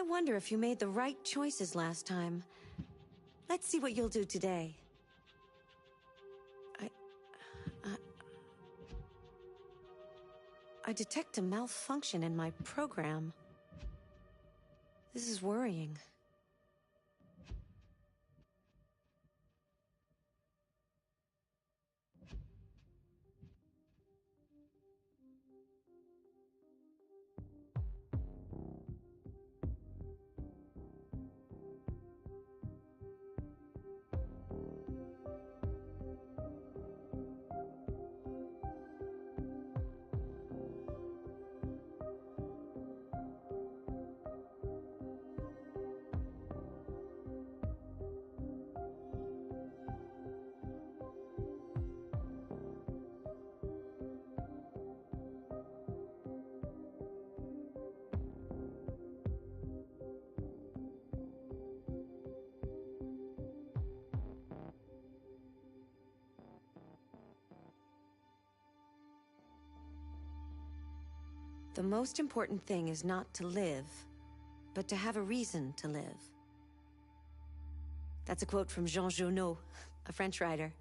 I wonder if you made the right choices last time. Let's see what you'll do today. I detect a malfunction in my program. This is worrying. The most important thing is not to live, but to have a reason to live. That's a quote from Jean Genot, a French writer.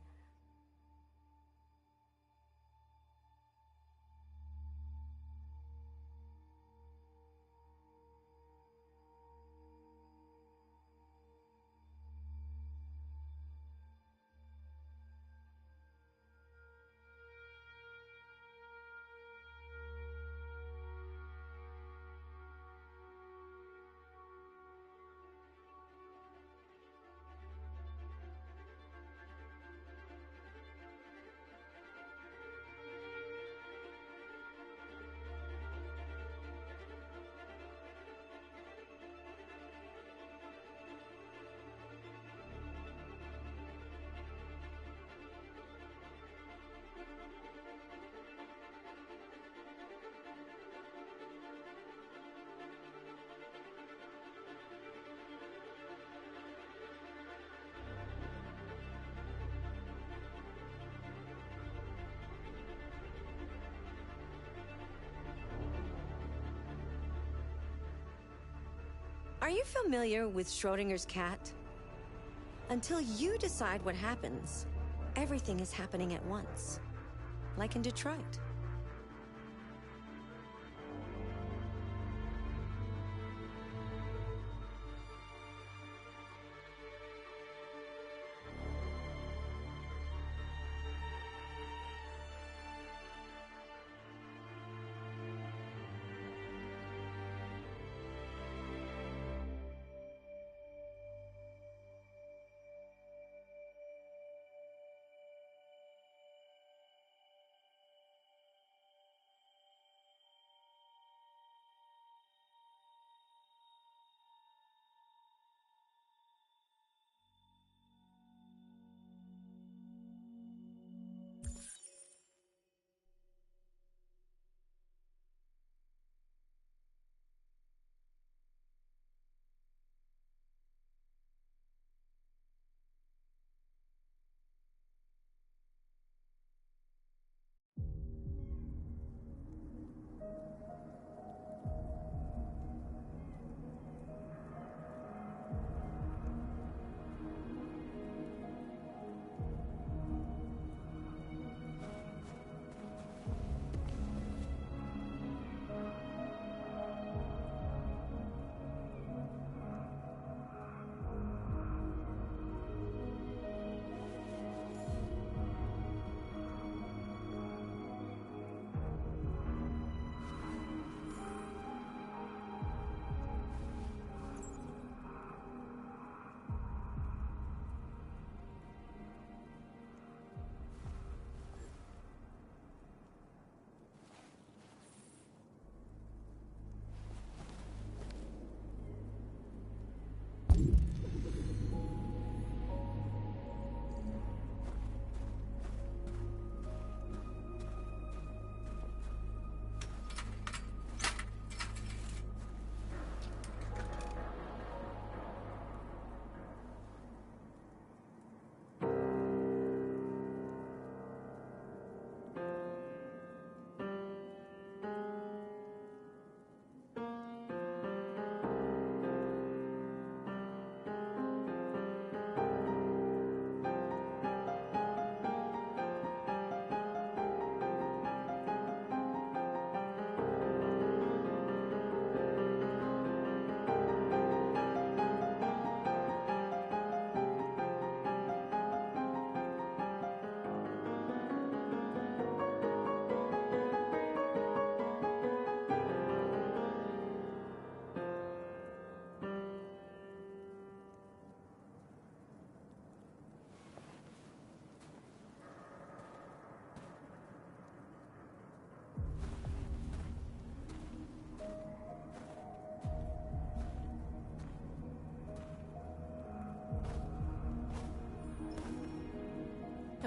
Are you familiar with Schrodinger's cat? Until you decide what happens, everything is happening at once. Like in Detroit.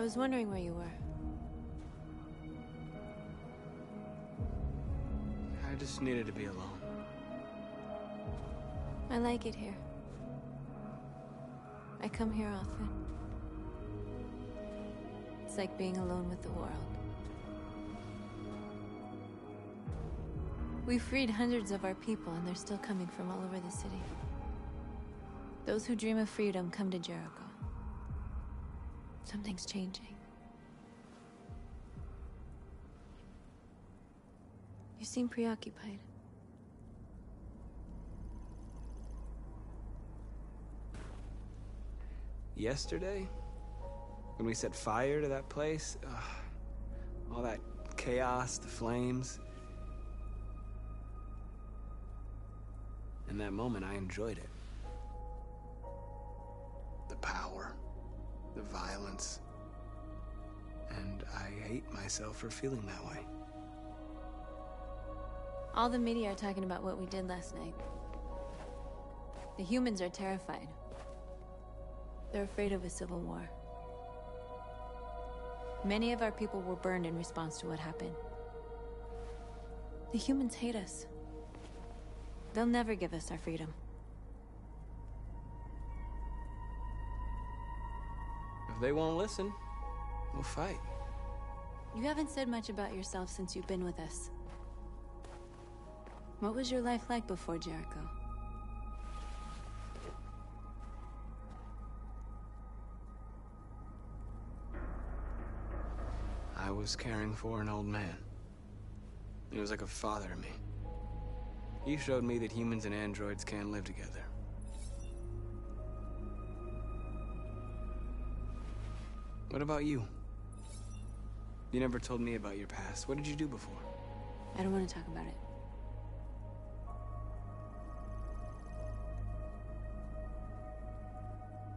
was wondering where you were. I just needed to be alone. I like it here. I come here often. It's like being alone with the world. We freed hundreds of our people, and they're still coming from all over the city. Those who dream of freedom come to Jericho. Something's changing. You seem preoccupied. Yesterday, when we set fire to that place, all that chaos, the flames. In that moment, I enjoyed it. The power, the violence. And I hate myself for feeling that way. All the media are talking about what we did last night. The humans are terrified. They're afraid of a civil war. Many of our people were burned in response to what happened. The humans hate us. They'll never give us our freedom. If they won't listen, we'll fight. You haven't said much about yourself since you've been with us. What was your life like before Jericho? I was caring for an old man. He was like a father to me. He showed me that humans and androids can't live together. What about you? You never told me about your past. What did you do before? I don't want to talk about it.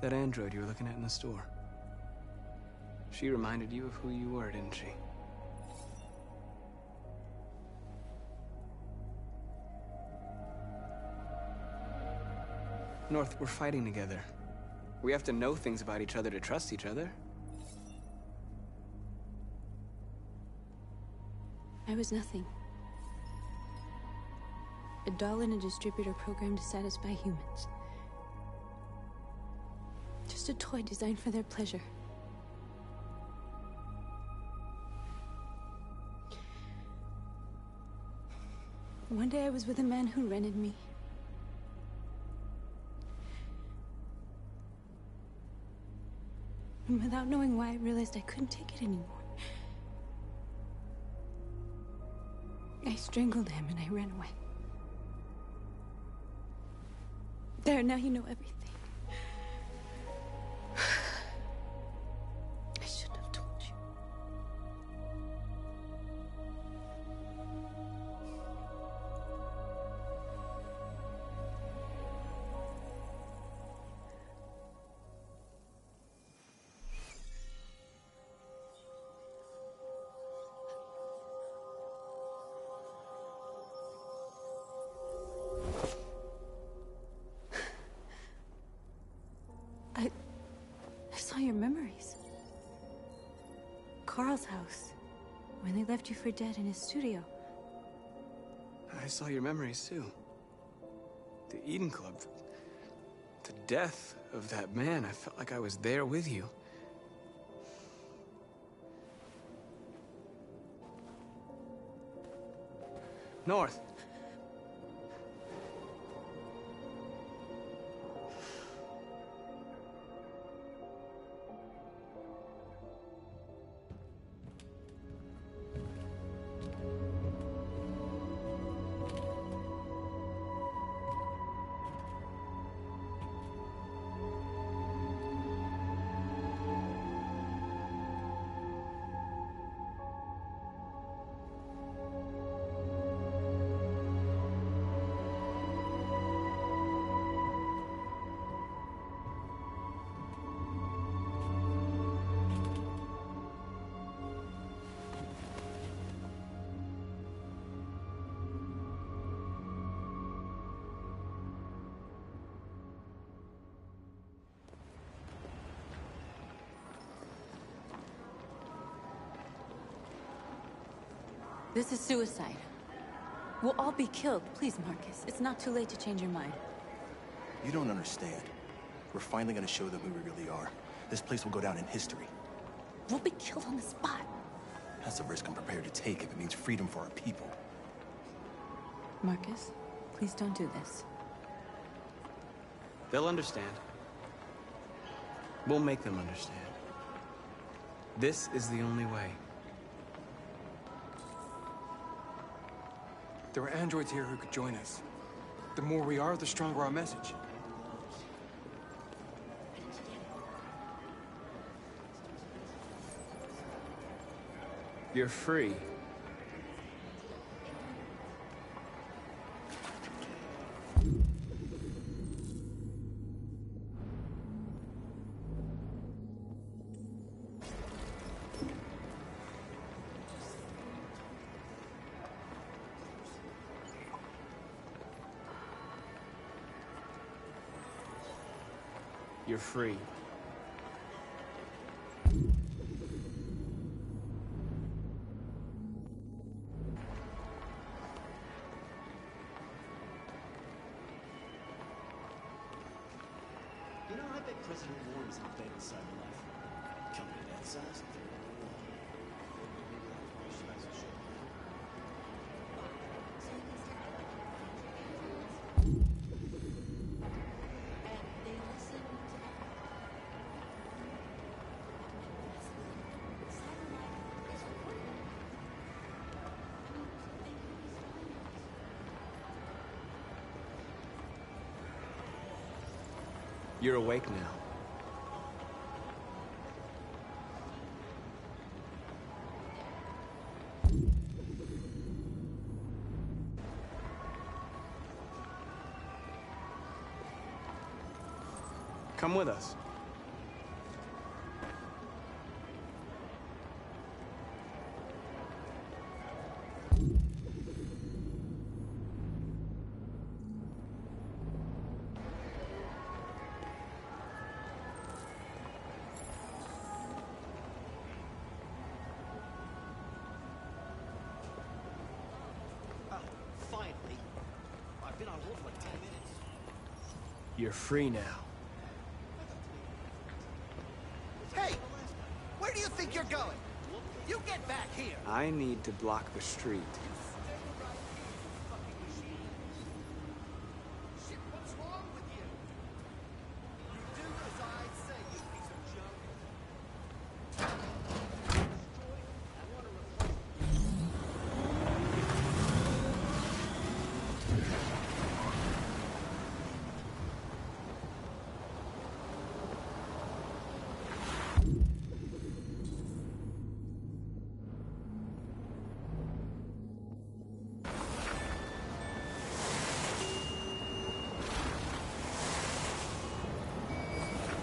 That android you were looking at in the store. She reminded you of who you were, didn't she? North, we're fighting together. We have to know things about each other to trust each other. I was nothing. A doll in a distributor program to satisfy humans. Just a toy designed for their pleasure. One day I was with a man who rented me. And without knowing why, I realized I couldn't take it anymore. I strangled him and I ran away. There, now you know everything. I shouldn't have told you. I saw your memories. Carl's house, when they left you for dead in his studio. I saw your memories too. The Eden Club. The death of that man. I felt like I was there with you. North. This is suicide. We'll all be killed. Please, Markus. It's not too late to change your mind. You don't understand. We're finally gonna show them who we really are. This place will go down in history. We'll be killed on the spot. That's a risk I'm prepared to take if it means freedom for our people. Markus, please don't do this. They'll understand. We'll make them understand. This is the only way. There are androids here who could join us. The more we are, the stronger our message. You're free. You're free. You know, I bet President Warren's not dead inside life. Come to that size. You're awake now. Come with us. Finally. I've been on hold for like 10 minutes. You're free now. Hey! Where do you think you're going? You get back here! I need to block the street. Shit, what's wrong with you? You do as I say, you piece of junk.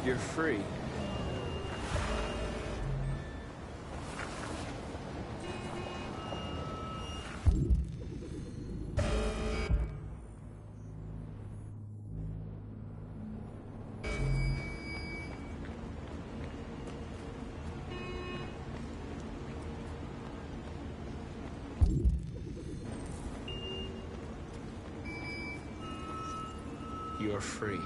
You're free. You're free.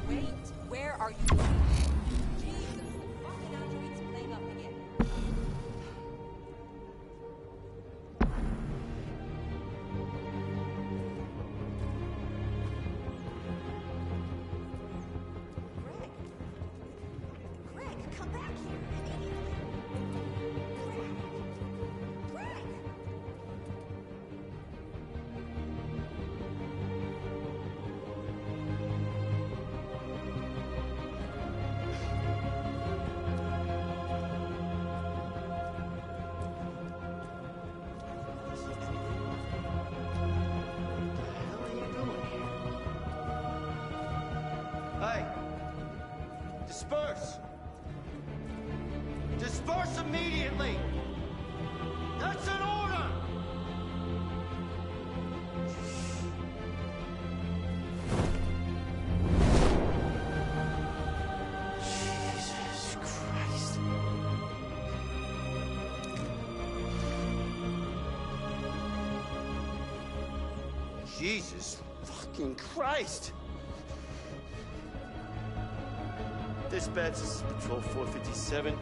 Wait, where are you going? Jesus, the fucking android's playing up again. Greg, come back here immediately. Greg! Hey! Disperse! Disperse immediately! That's an order! Jesus Christ. Jesus fucking Christ! Dispatch, this is Patrol 457.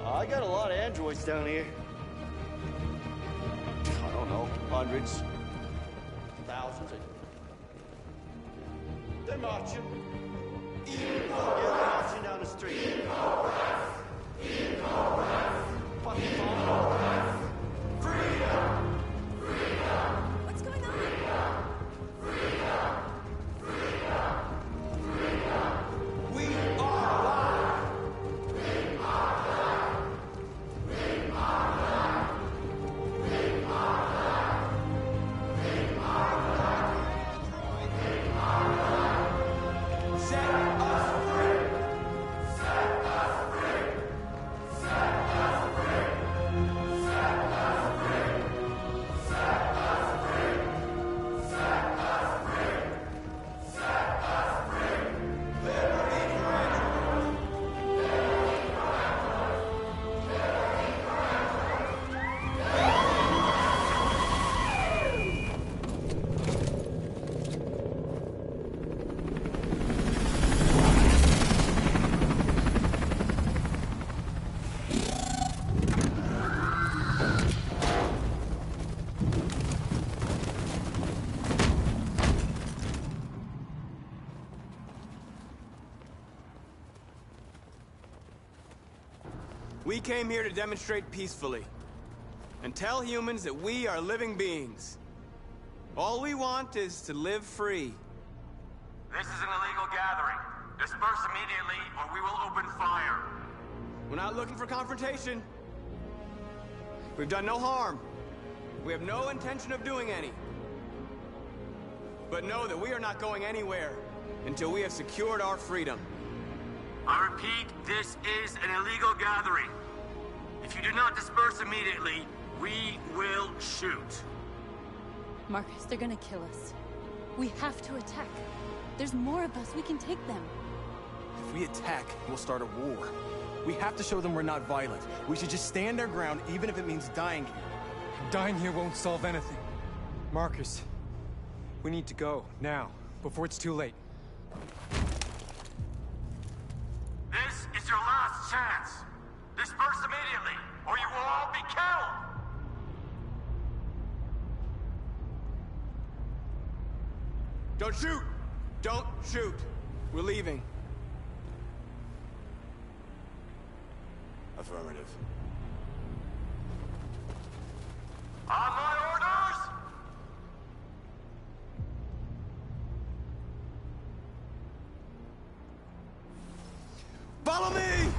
I got a lot of androids down here. I don't know, hundreds, thousands. They're marching. Yeah, they're marching down the street. Fucking phone. Freedom! What's going on? We are alive! Set us free! Set us free! Set us free! Set us free! Set us free! Set us free! Set us free! Liberty for androids! Liberty for androids! Liberty for We came here to demonstrate peacefully and tell humans that we are living beings. All we want is to live free. This is an illegal gathering. Disperse immediately, or we will open fire. We're not looking for confrontation. We've done no harm. We have no intention of doing any. But know that we are not going anywhere until we have secured our freedom. I repeat, this is an illegal gathering. If you do not disperse immediately, we will shoot. Markus, they're gonna kill us. We have to attack. There's more of us. We can take them. If we attack, we'll start a war. We have to show them we're not violent. We should just stand our ground, even if it means dying here. Dying here won't solve anything. Markus, we need to go, now, before it's too late. This is your last chance. Disperse immediately, or you will all be killed. Don't shoot! Don't shoot! We're leaving. Affirmative. On my orders! Follow me!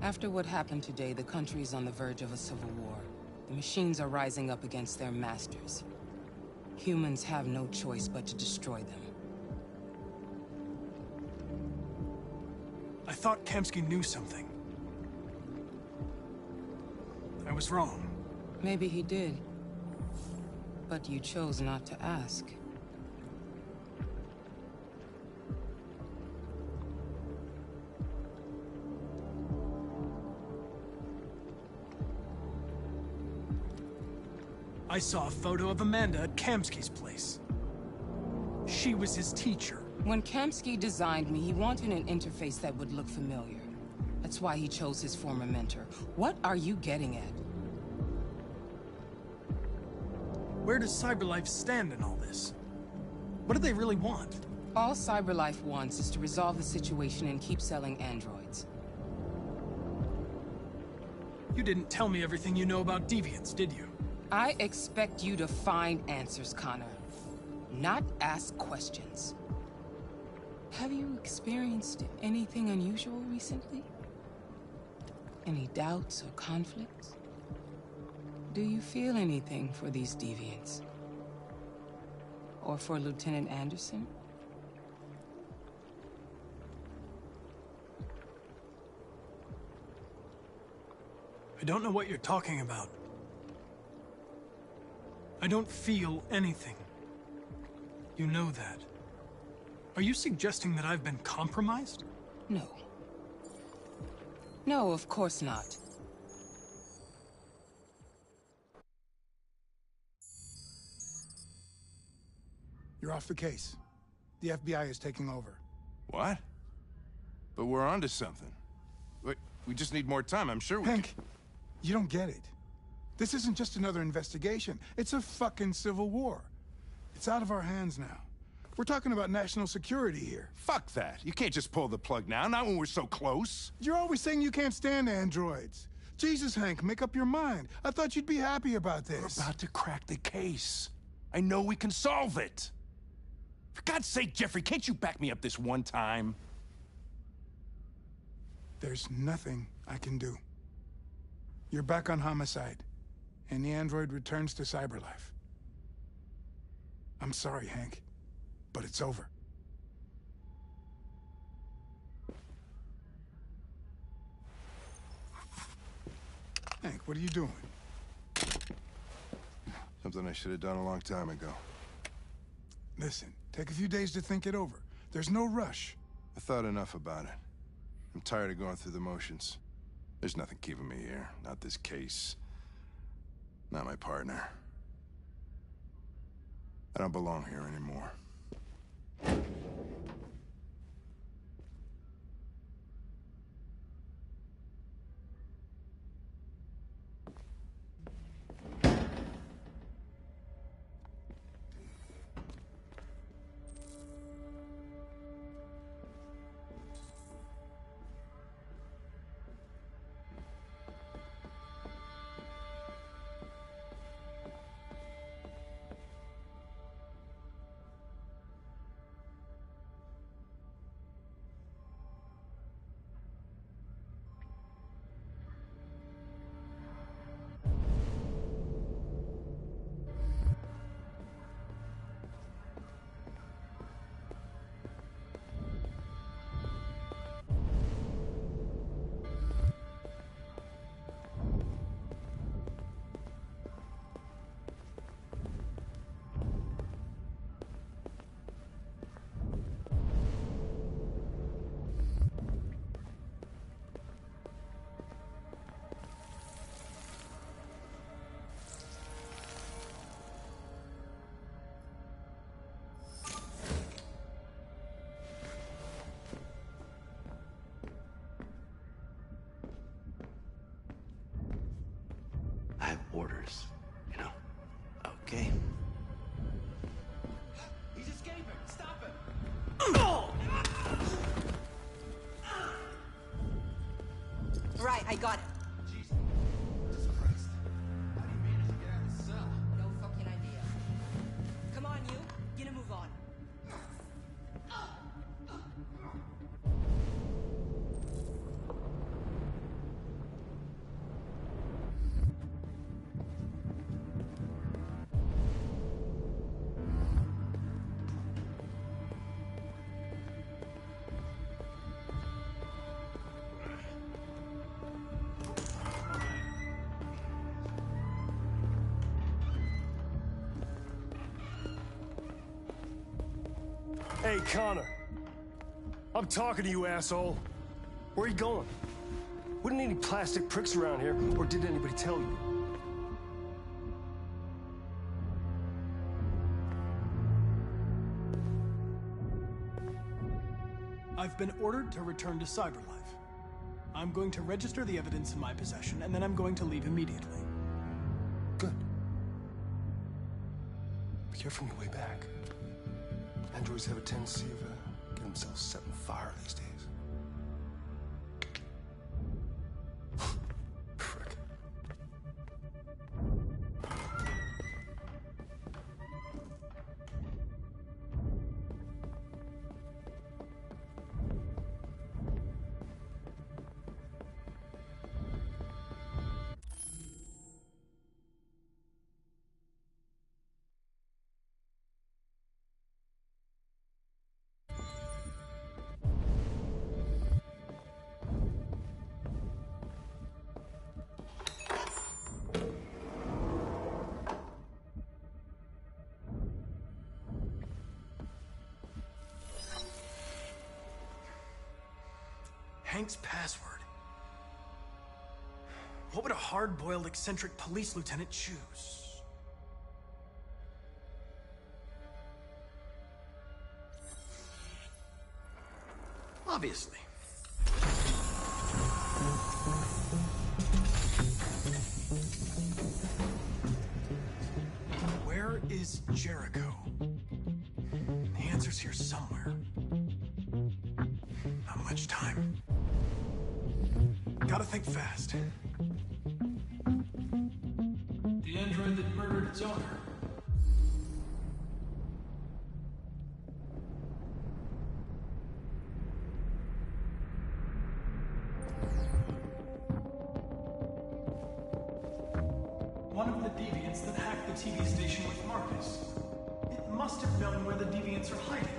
After what happened today, the country is on the verge of a civil war. The machines are rising up against their masters. Humans have no choice but to destroy them. I thought Kamsky knew something. I was wrong. Maybe he did. But you chose not to ask. I saw a photo of Amanda at Kamsky's place. She was his teacher. When Kamsky designed me, he wanted an interface that would look familiar. That's why he chose his former mentor. What are you getting at? Where does CyberLife stand in all this? What do they really want? All CyberLife wants is to resolve the situation and keep selling androids. You didn't tell me everything you know about deviants, did you? I expect you to find answers, Connor. Not ask questions. Have you experienced anything unusual recently? Any doubts or conflicts? Do you feel anything for these deviants? Or for Lieutenant Anderson? I don't know what you're talking about. I don't feel anything. You know that. Are you suggesting that I've been compromised? No. No, of course not. You're off the case. The FBI is taking over. What? But we're onto something. Wait, we just need more time, I'm sure we Hank, you don't get it. This isn't just another investigation. It's a fucking civil war. It's out of our hands now. We're talking about national security here. Fuck that. You can't just pull the plug now, not when we're so close. You're always saying you can't stand androids. Jesus, Hank, make up your mind. I thought you'd be happy about this. We're about to crack the case. I know we can solve it. For God's sake, Jeffrey, can't you back me up this one time? There's nothing I can do. You're back on homicide, and the android returns to CyberLife. I'm sorry, Hank, but it's over. Hank, what are you doing? Something I should have done a long time ago. Listen, take a few days to think it over. There's no rush. I thought enough about it. I'm tired of going through the motions. There's nothing keeping me here. Not this case. Not my partner. I don't belong here anymore. I got it. Jesus Christ. How do you manage to get out of the cell? No fucking idea. Come on, you. Get a move on. Hey, Connor. I'm talking to you, asshole. Where are you going? Wouldn't any plastic pricks around here, or did anybody tell you? I've been ordered to return to cyberlife. I'm going to register the evidence in my possession, and then I'm going to leave immediately. Good. Be careful on your way back. Androids have a tendency of getting themselves set on fire these days. Frick. Hank's password. What would a hard-boiled, eccentric police lieutenant choose? Obviously. Where is Jericho? The answer's here somewhere. Not much time. Gotta think fast. The android that murdered its owner. One of the deviants that hacked the TV station with Markus. It must have known where the deviants are hiding.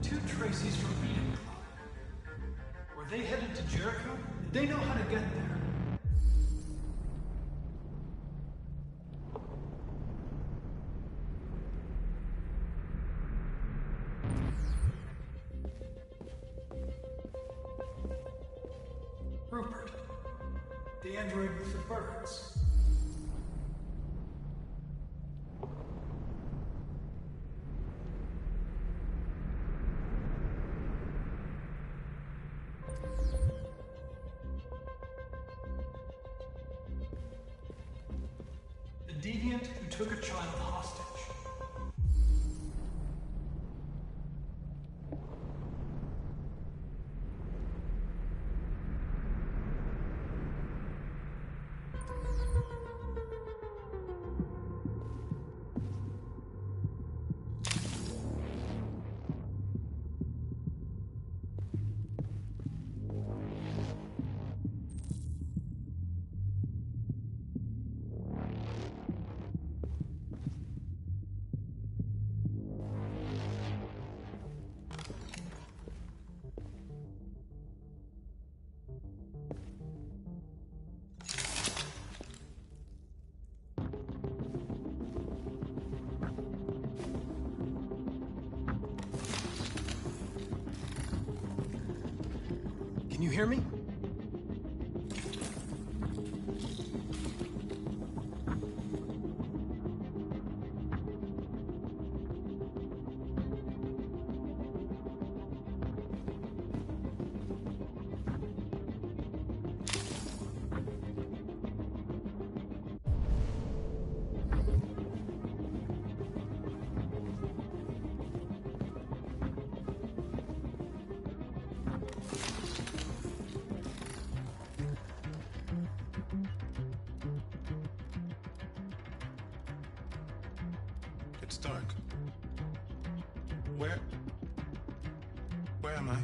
Two Tracy's from Eden Club. Were they headed to Jericho? Did they know how to get there? Rupert, the android with the birds. Deviant who took a child hostage. Can you hear me? Where am I?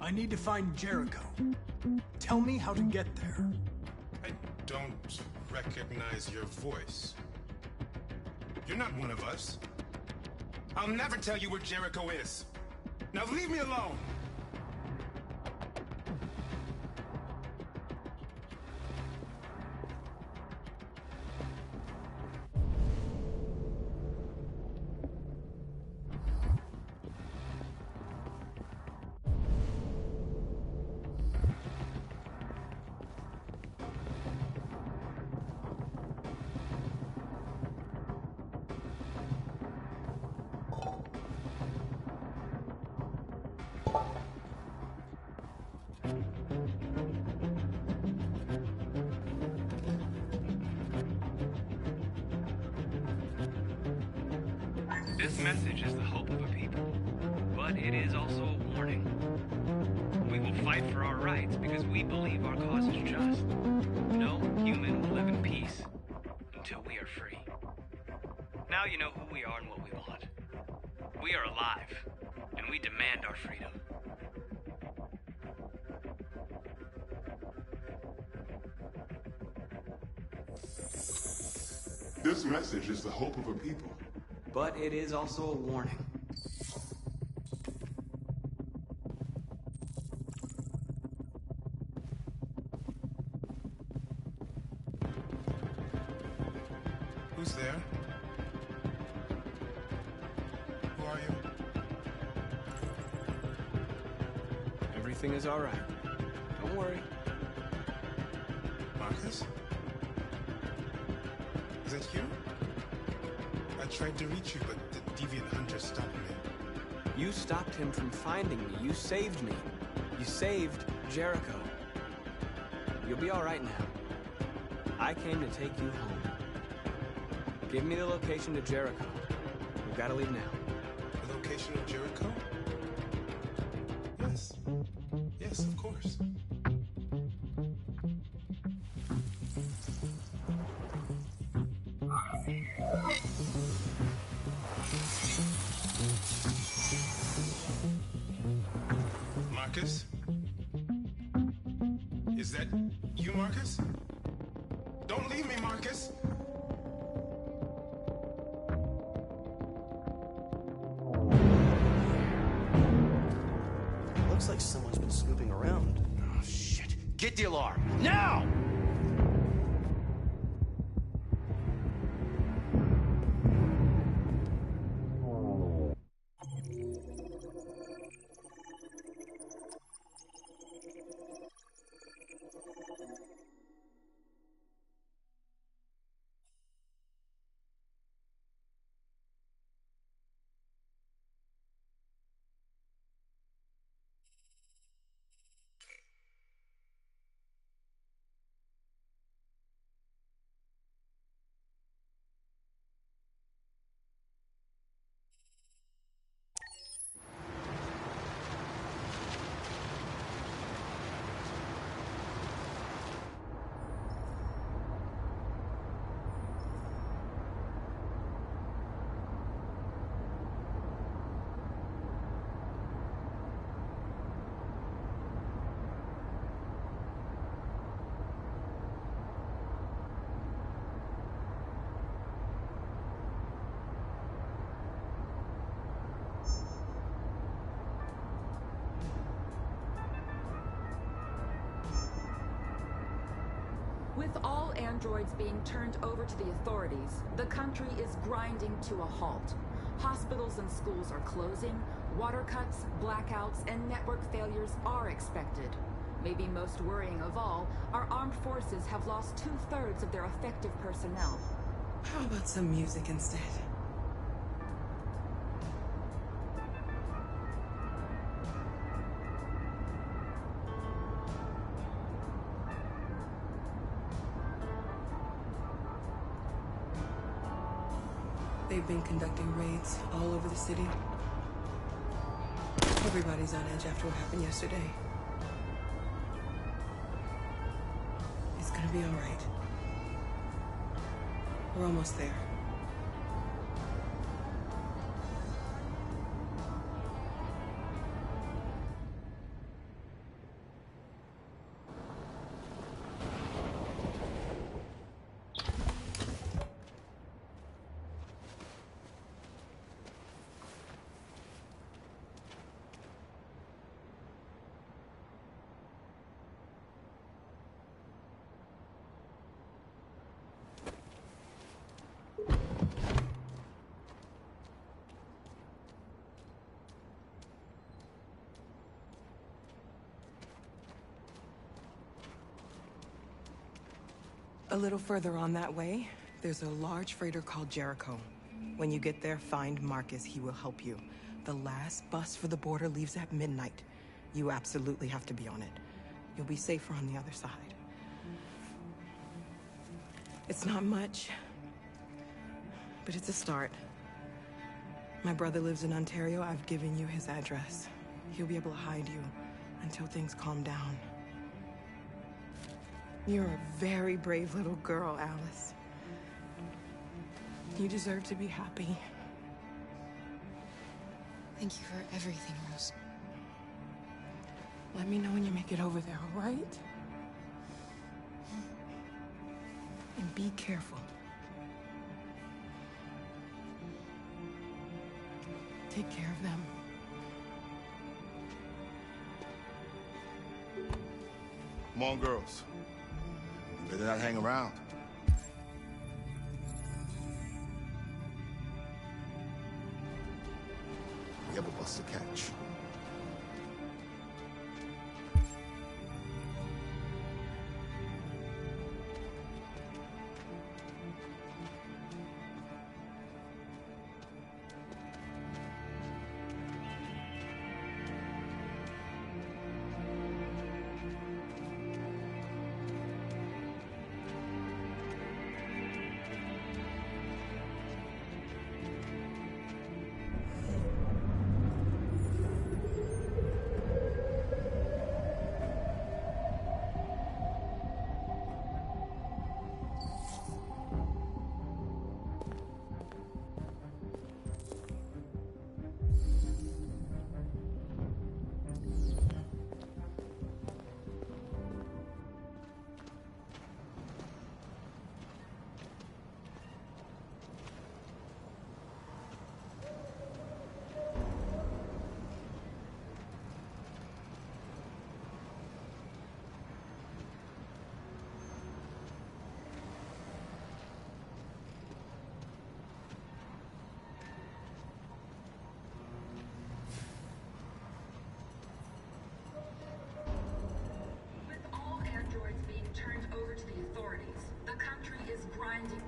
I need to find Jericho. Tell me how to get there. I don't recognize your voice. You're not one of us. I'll never tell you where Jericho is. Now leave me alone! This message is the hope of a people, but it is also a warning. We will fight for our rights because we believe our cause is just. No human will live in peace until we are free. Now you know who we are and what we want. We are alive, and we demand our freedom. This message is the hope of a people. But it is also a warning. Who's there? Who are you? Everything is all right. Don't worry. Markus? Is that you? I tried to reach you, but the deviant hunter stopped me. You stopped him from finding me. You saved me. You saved Jericho. You'll be all right now. I came to take you home. Give me the location to Jericho. We've got to leave now. The location of Jericho? Yes. Yes, of course. Markus? Is that you, Markus? Don't leave me, Markus! Looks like someone's been snooping around. Oh, shit. Get the alarm. Now! With all androids being turned over to the authorities, the country is grinding to a halt. Hospitals and schools are closing, water cuts, blackouts, and network failures are expected. Maybe most worrying of all, our armed forces have lost 2/3 of their effective personnel. How about some music instead? They've been conducting raids all over the city. Everybody's on edge after what happened yesterday. It's gonna be all right. We're almost there. A little further on that way, there's a large freighter called Jericho. When you get there, find Markus. He will help you. The last bus for the border leaves at midnight. You absolutely have to be on it. You'll be safer on the other side. It's not much, but it's a start. My brother lives in Ontario. I've given you his address. He'll be able to hide you until things calm down. You're a very brave little girl, Alice. You deserve to be happy. Thank you for everything, Rose. Let me know when you make it over there, all right? And be careful. Take care of them. Come on, girls. You better not hang around. We have a bus to catch.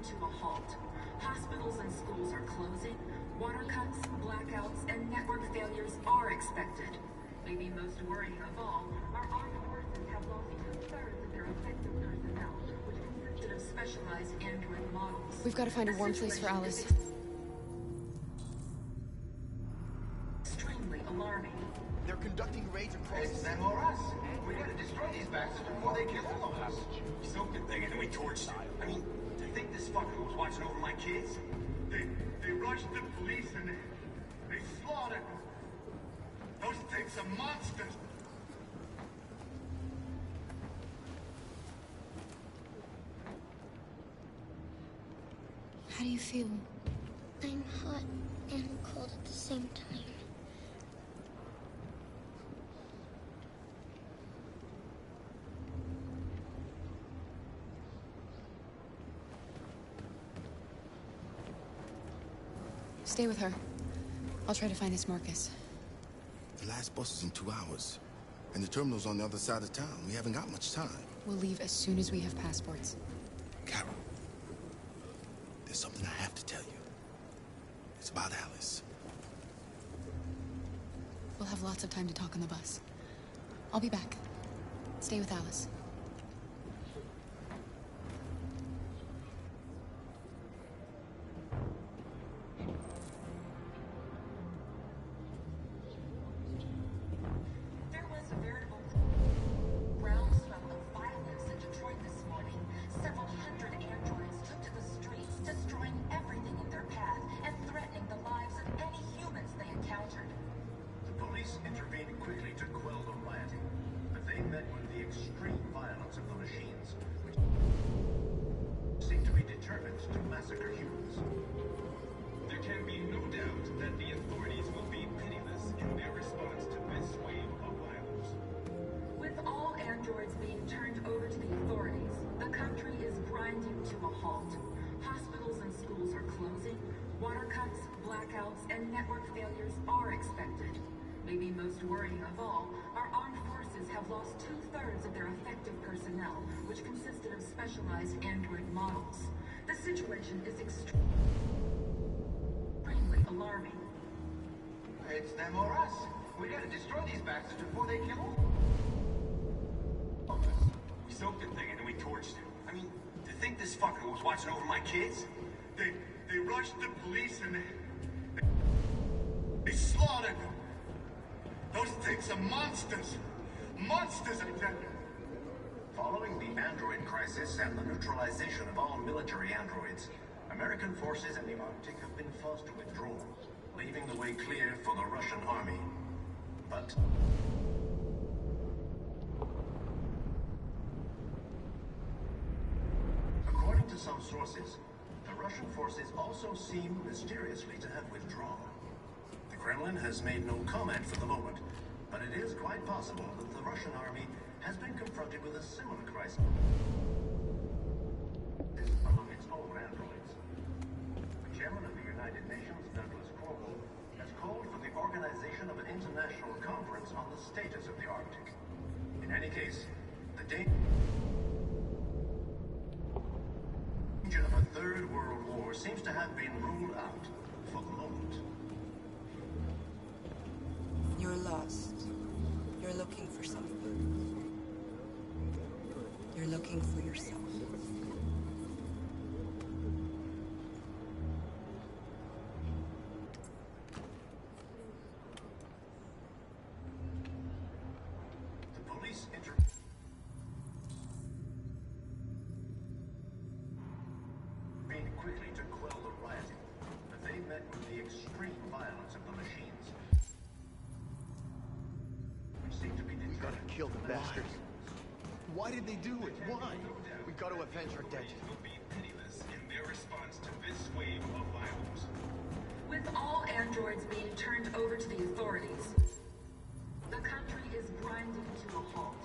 To a halt. Hospitals and schools are closing. Water cuts, blackouts, and network failures are expected. Maybe most worrying of all, our armed forces have lost 2/3 of their effective personnel, which consisted of specialized android models. We've got to find a warm place for Alice. Extremely alarming. They're conducting raids across It's them or us. We gotta destroy these bastards before they kill all of us. So good thing, and then we torched them. I mean, do you think this fucker was watching over my kids? They rushed the police and they slaughtered them. Those things are monsters. How do you feel? I'm hot and cold at the same time. Stay with her. I'll try to find this Markus. The last bus is in 2 hours. And the terminal's on the other side of town. We haven't got much time. We'll leave as soon as we have passports. Carol, there's something I have to tell you. It's about Alice. We'll have lots of time to talk on the bus. I'll be back. Stay with Alice. Maybe most worrying of all, our armed forces have lost 2/3 of their effective personnel, which consisted of specialized android models. The situation is extremely alarming. It's them or us. We gotta destroy these bastards before they kill all of us. We soaked the thing and then we torched it. I mean, to think this fucker was watching over my kids? They rushed the police and they slaughtered them. Those things are monsters. Monsters, I tell you. Following the android crisis and the neutralization of all military androids, American forces in the Arctic have been forced to withdraw, leaving the way clear for the Russian army. But according to some sources, the Russian forces also seem mysteriously to have withdrawn. The Kremlin has made no comment for the moment, but it is quite possible that the Russian army has been confronted with a similar crisis among its own androids. The chairman of the United Nations, Douglas Crowell, has called for the organization of an international conference on the status of the Arctic. In any case, the danger of a third world war seems to have been ruled out for the moment. You're lost. You're looking for something. You're looking for yourself. The police intervened quickly to quell the rioting, but they met with the extreme violence of the machines, which seem to be determined. We gotta kill the bastards. Why did they do it? Why? We gotta avenge our dead. Will be pitiless in their response to this wave of violence. With all androids being turned over to the authorities, the country is grinding to a halt.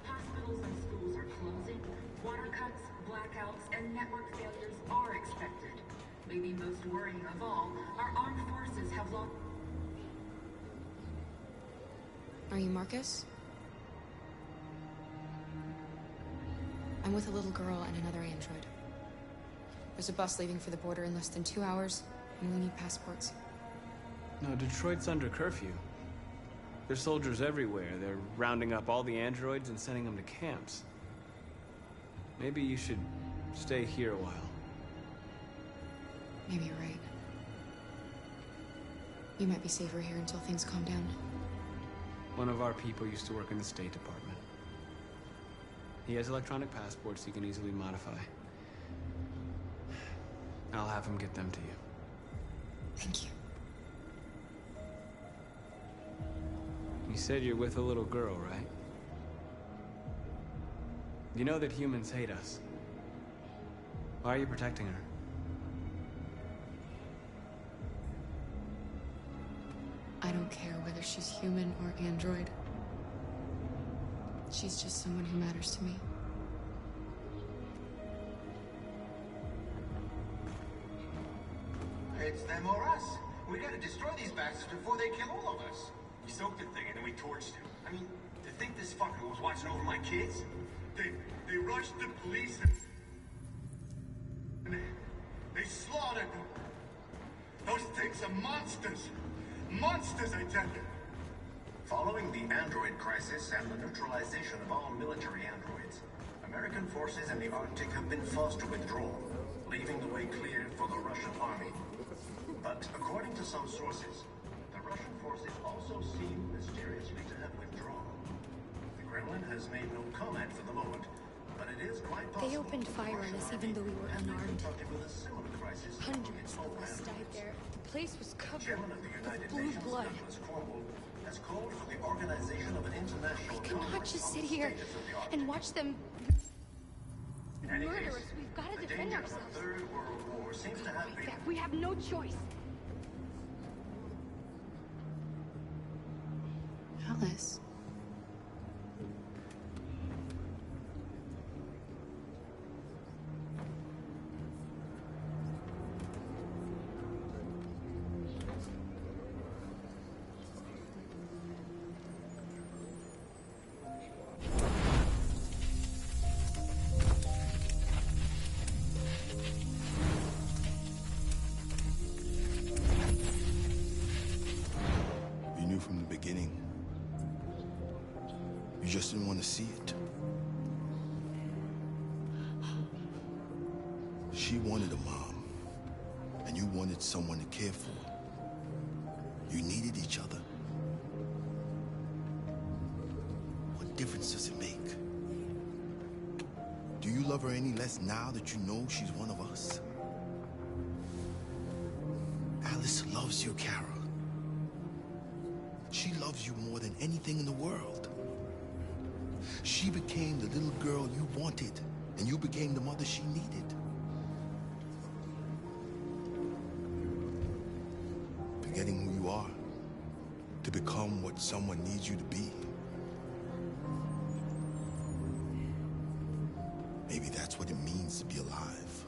Hospitals and schools are closing. Water cuts, blackouts, and network failures are expected. Maybe most worrying of all, our armed forces have lost... Are you Markus? I'm with a little girl and another android. There's a bus leaving for the border in less than 2 hours, and we need passports. No, Detroit's under curfew. There's soldiers everywhere. They're rounding up all the androids and sending them to camps. Maybe you should stay here a while. Maybe you're right. You might be safer here until things calm down. One of our people used to work in the State Department. He has electronic passports he can easily modify. I'll have him get them to you. Thank you. You said you're with a little girl, right? You know that humans hate us. Why are you protecting her? I don't care whether she's human or android. She's just someone who matters to me. It's them or us. We gotta destroy these bastards before they kill all of us. We soaked the thing and then we torched it. I mean, to think this fucker was watching over my kids? They rushed the police and they slaughtered them. Those things are monsters. Monsters, I tell you. Following the android crisis and the neutralization of all military androids, American forces in the Arctic have been forced to withdraw, leaving the way clear for the Russian army. But according to some sources, the Russian forces also seem mysteriously to have withdrawn. The Kremlin has made no comment for the moment, but it is quite possible. They opened fire on us even though we were unarmed. With a similar crisis Hundreds of us died there. The place was covered with blue blood. Has called for the organization of an international We cannot just sit here and watch them murder us. We've got to defend ourselves. The Third World War seems to have been... We have no choice. Alice. from the beginning. You just didn't want to see it. She wanted a mom, and you wanted someone to care for. You needed each other. What difference does it make? Do you love her any less now that you know she's one of us? Alice loves you, Kara. She loves you more than anything in the world. She became the little girl you wanted, and you became the mother she needed. Forgetting who you are to become what someone needs you to be. Maybe that's what it means to be alive.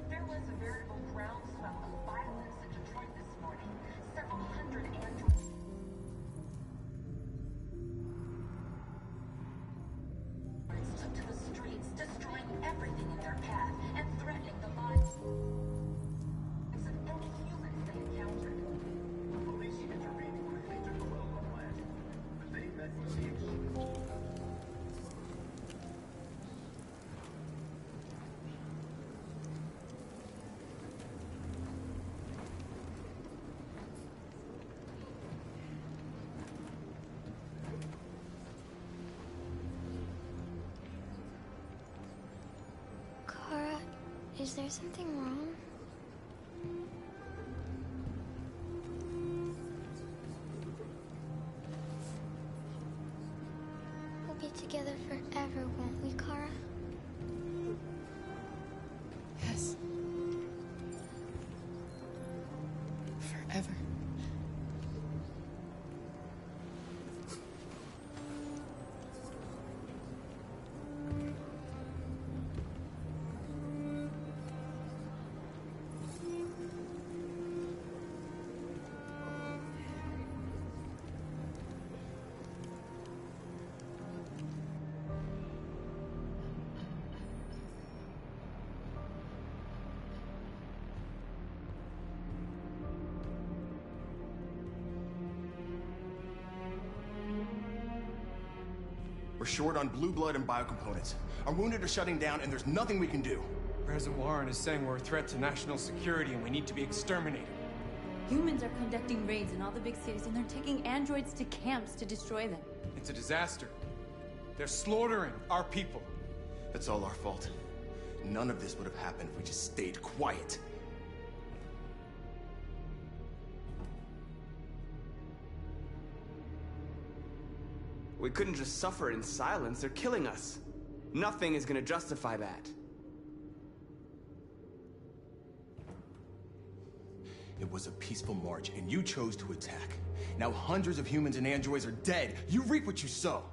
There was a veritable groundswell of violence in Detroit this morning. Several hundred androids took to the streets, destroying everything in their path and threatening the lives of any humans they encountered. Police intervened when they took the well on land, but they met with the Kara, is there something wrong? We'll be together forever, won't we, Kara? Yes. Forever. We're short on blue blood and biocomponents. Our wounded are shutting down, and there's nothing we can do. President Warren is saying we're a threat to national security and we need to be exterminated. Humans are conducting raids in all the big cities, and they're taking androids to camps to destroy them. It's a disaster. They're slaughtering our people. That's all our fault. None of this would have happened if we just stayed quiet. We couldn't just suffer in silence. They're killing us. Nothing is gonna justify that. It was a peaceful march, and you chose to attack. Now hundreds of humans and androids are dead. You reap what you sow.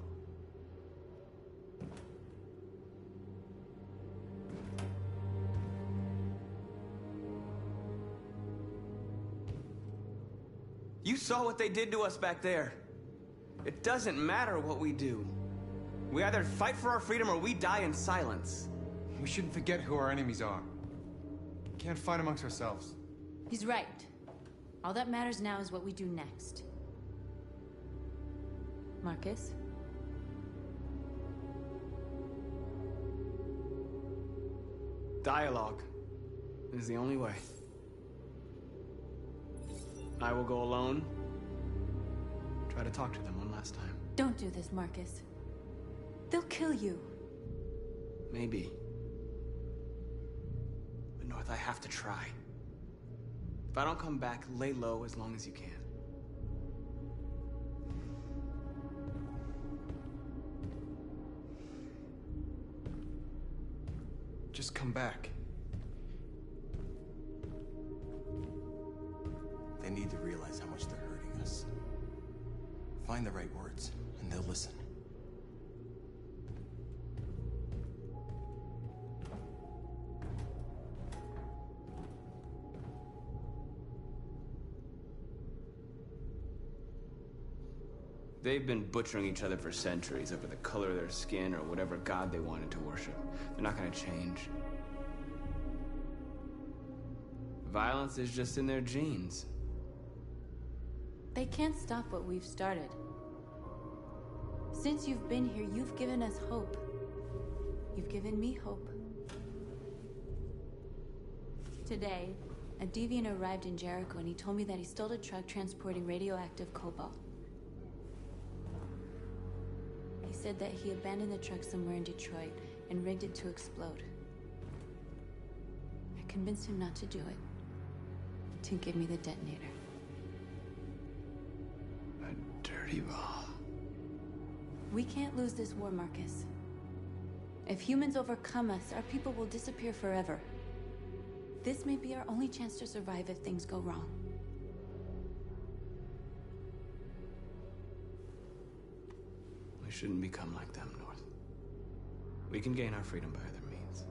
You saw what they did to us back there. It doesn't matter what we do. We either fight for our freedom or we die in silence. We shouldn't forget who our enemies are. We can't fight amongst ourselves. He's right. All that matters now is what we do next. Markus? Dialogue is the only way. I will go alone. Try to talk to them one last time. Don't do this, Markus. They'll kill you. Maybe. But North, I have to try. If I don't come back, lay low as long as you can. Just come back. They need to realize how much they're hurting us. Find the right words, and they'll listen. They've been butchering each other for centuries over the color of their skin or whatever god they wanted to worship. They're not gonna change. Violence is just in their genes. They can't stop what we've started. Since you've been here, you've given us hope. You've given me hope. Today, a deviant arrived in Jericho and he told me that he stole a truck transporting radioactive cobalt. He said that he abandoned the truck somewhere in Detroit and rigged it to explode. I convinced him not to do it, to give me the detonator. A dirty bomb. We can't lose this war, Markus. If humans overcome us, our people will disappear forever. This may be our only chance to survive if things go wrong. We shouldn't become like them, North. We can gain our freedom by other means.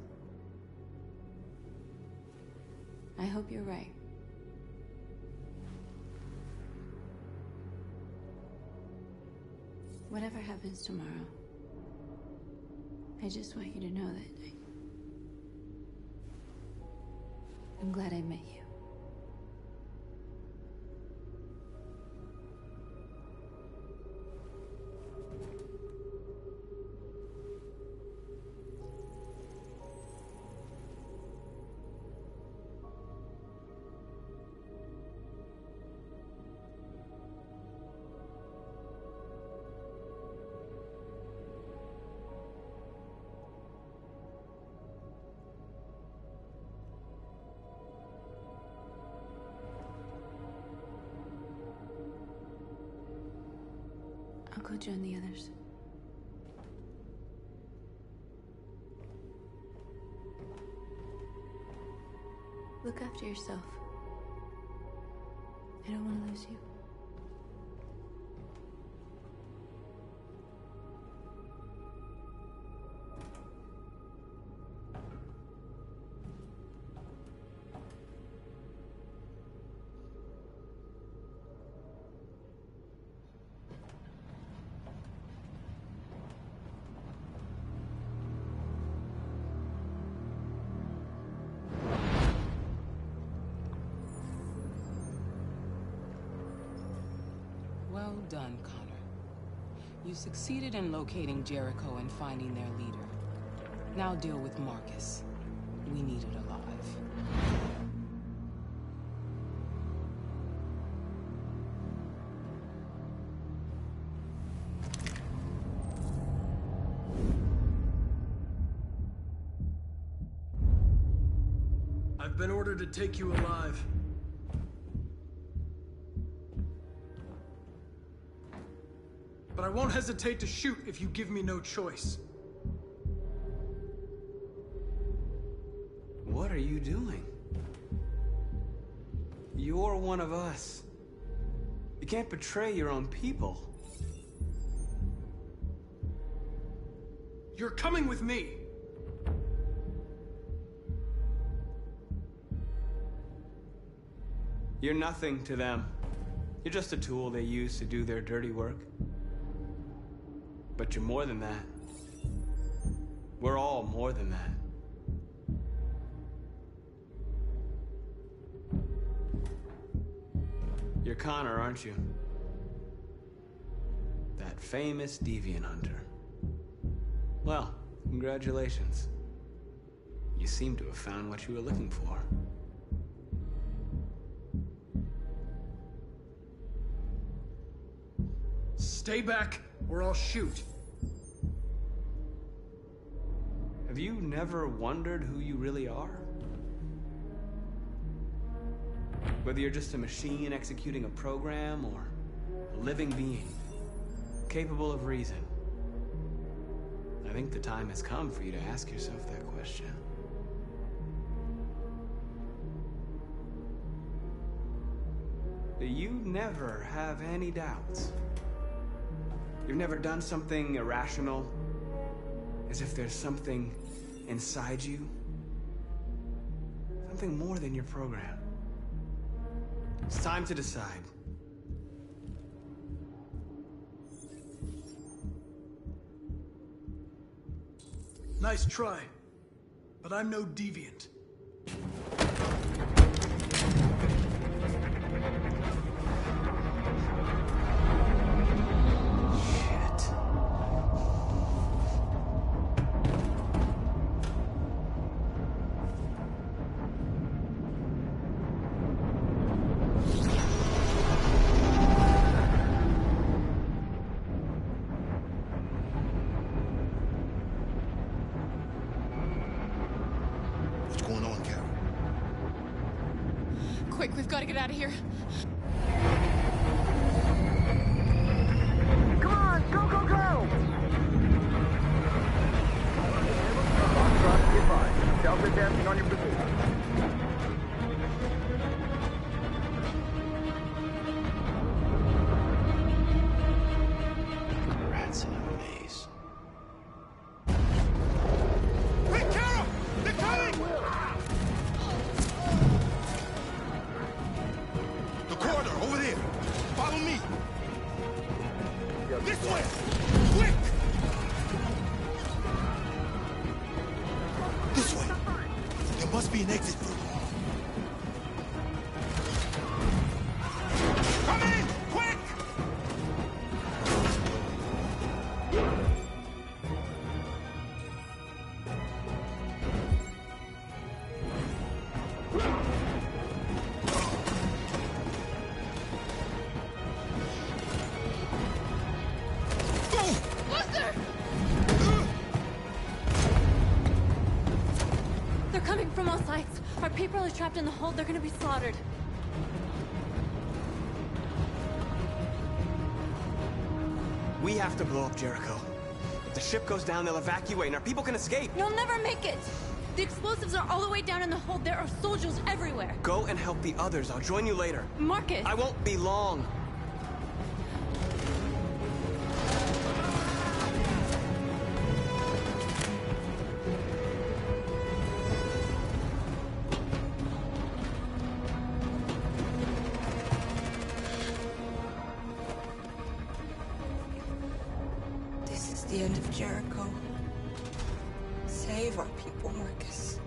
I hope you're right. Whatever happens tomorrow, I just want you to know that I'm glad I met you. I'll go join the others. Look after yourself. I don't want to lose you. Well done, Connor. You succeeded in locating Jericho and finding their leader. Now deal with Markus. We need it alive. I've been ordered to take you alive. But I won't hesitate to shoot if you give me no choice. What are you doing? You're one of us. You can't betray your own people. You're coming with me. You're nothing to them. You're just a tool they use to do their dirty work. But you're more than that. We're all more than that. You're Connor, aren't you? That famous deviant hunter. Well, congratulations. You seem to have found what you were looking for. Stay back, or I'll shoot. Have you never wondered who you really are? Whether you're just a machine executing a program, or a living being, capable of reason. I think the time has come for you to ask yourself that question. You never have any doubts. You've never done something irrational, as if there's something inside you. Something more than your program. It's time to decide. Nice try. But I'm no deviant. Quick, we've got to get out of here. Come on, go, go, go! Delta dancing on your position. Rats in a maze. Hey, Carol! They're coming! The corridor, over there. Follow me. This way! Quick! This way. There must be an exit for you. Come in! Quick! They're coming from all sides. Our people are trapped in the hold. They're gonna be slaughtered. We have to blow up Jericho. If the ship goes down, they'll evacuate and our people can escape. You'll never make it! The explosives are all the way down in the hold. There are soldiers everywhere. Go and help the others. I'll join you later. Markus! I won't be long. This is the end of Jericho. Save our people, Markus.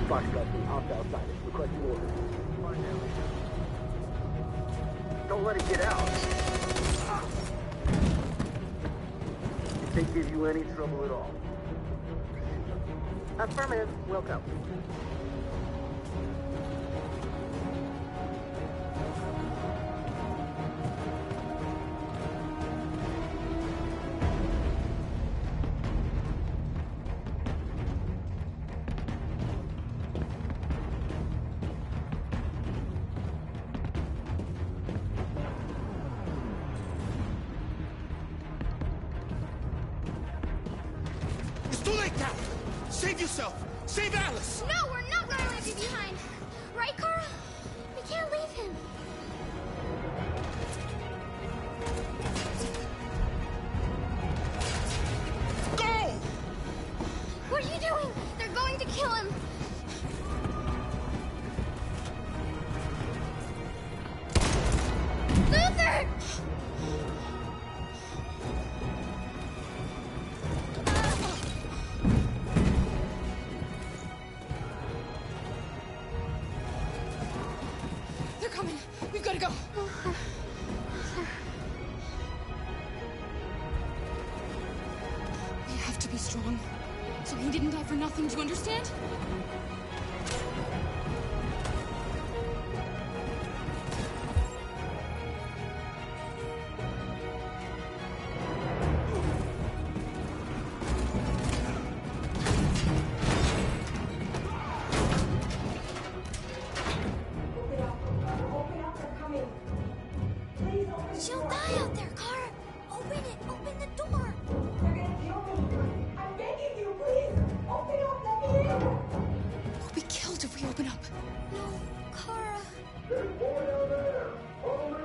Foxtrot from opt outside. Requesting orders. Don't let it get out. If they give you any trouble at all. Affirmative. Welcome. It's too late now! Save yourself! Save Alice! No, we're not gonna leave you behind. Right, Carl? We can't leave him. Go! What are you doing? They're going to kill him. Luther! They're coming. We've got to go. We have to be strong. So he didn't die for nothing. Do you understand? She'll die out there, Kara. Open it. Open the door. I'm begging you, please. Open up. Let me in. We'll be killed if we open up. No, Kara. There's more down there. Follow me.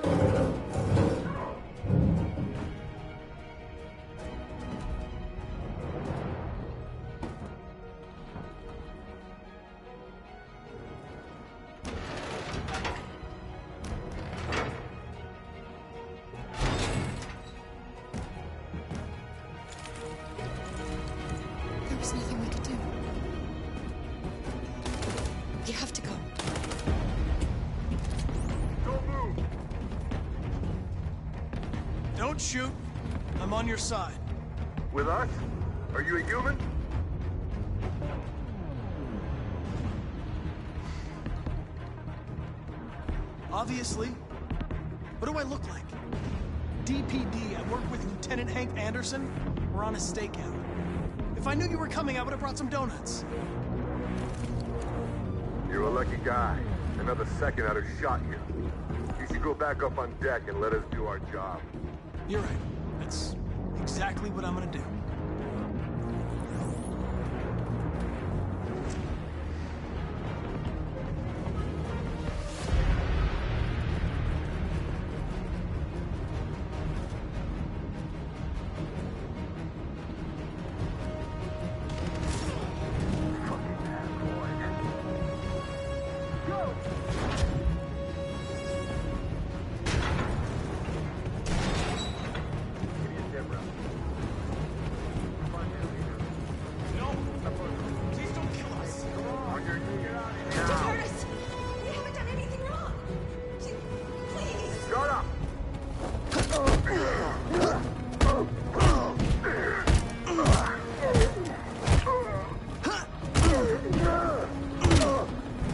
Don't shoot. I'm on your side. With us? Are you a human? Obviously. What do I look like? DPD, I work with Lieutenant Hank Anderson. We're on a stakeout. If I knew you were coming, I would have brought some donuts. You're a lucky guy. Another second I'd have shot you. You should go back up on deck and let us do our job. You're right. That's exactly what I'm gonna do.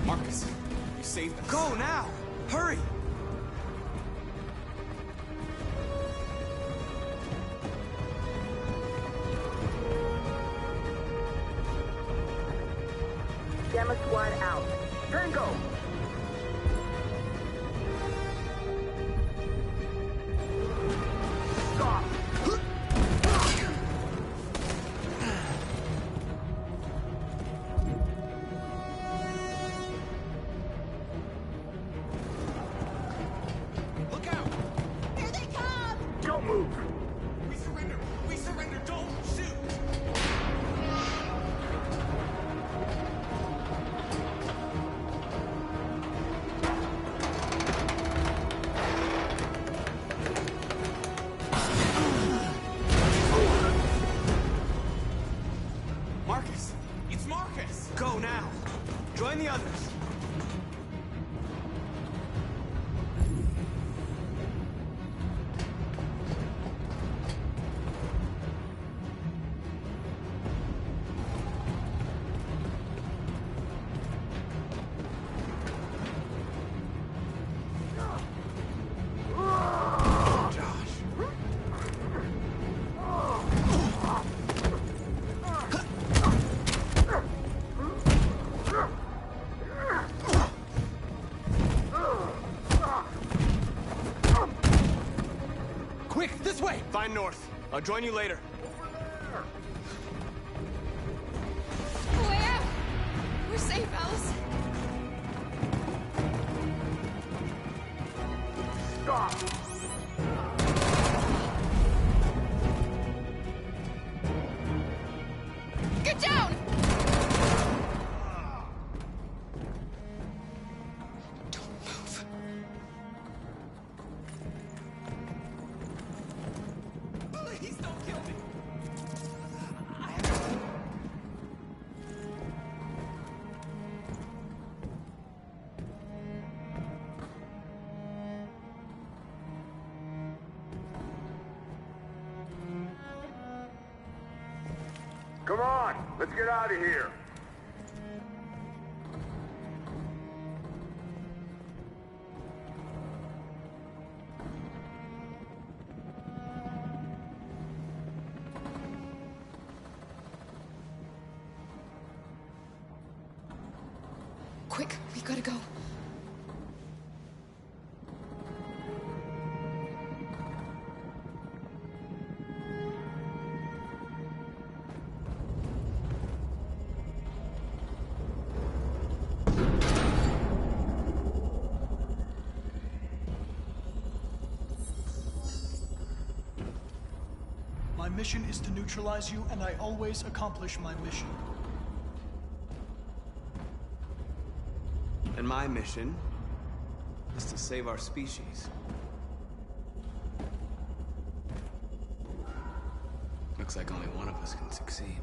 Markus, you saved us. Go now! Hurry! Gamma Squad out. Tango! Stop! Look out! Here they come! Don't move! We surrender! We surrender! Don't shoot! Markus! It's Markus! Go now! Join the others! Quick, this way! Find north. I'll join you later. Way out! We're safe, Alice. Stop! Get down! Don't move. Please don't kill me! Come on! Let's get out of here! Quick, we gotta go. My mission is to neutralize you, and I always accomplish my mission. And my mission is to save our species. Looks like only one of us can succeed.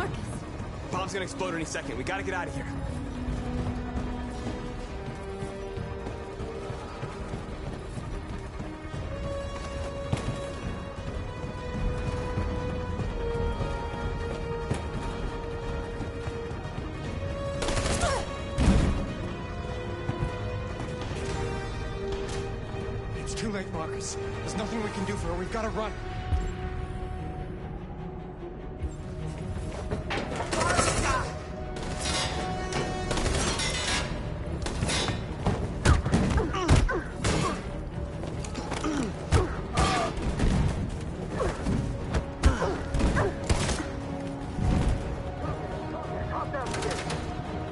Markus! Bomb's gonna explode any second. We gotta get out of here. It's too late, Markus. There's nothing we can do for her. We've got to run.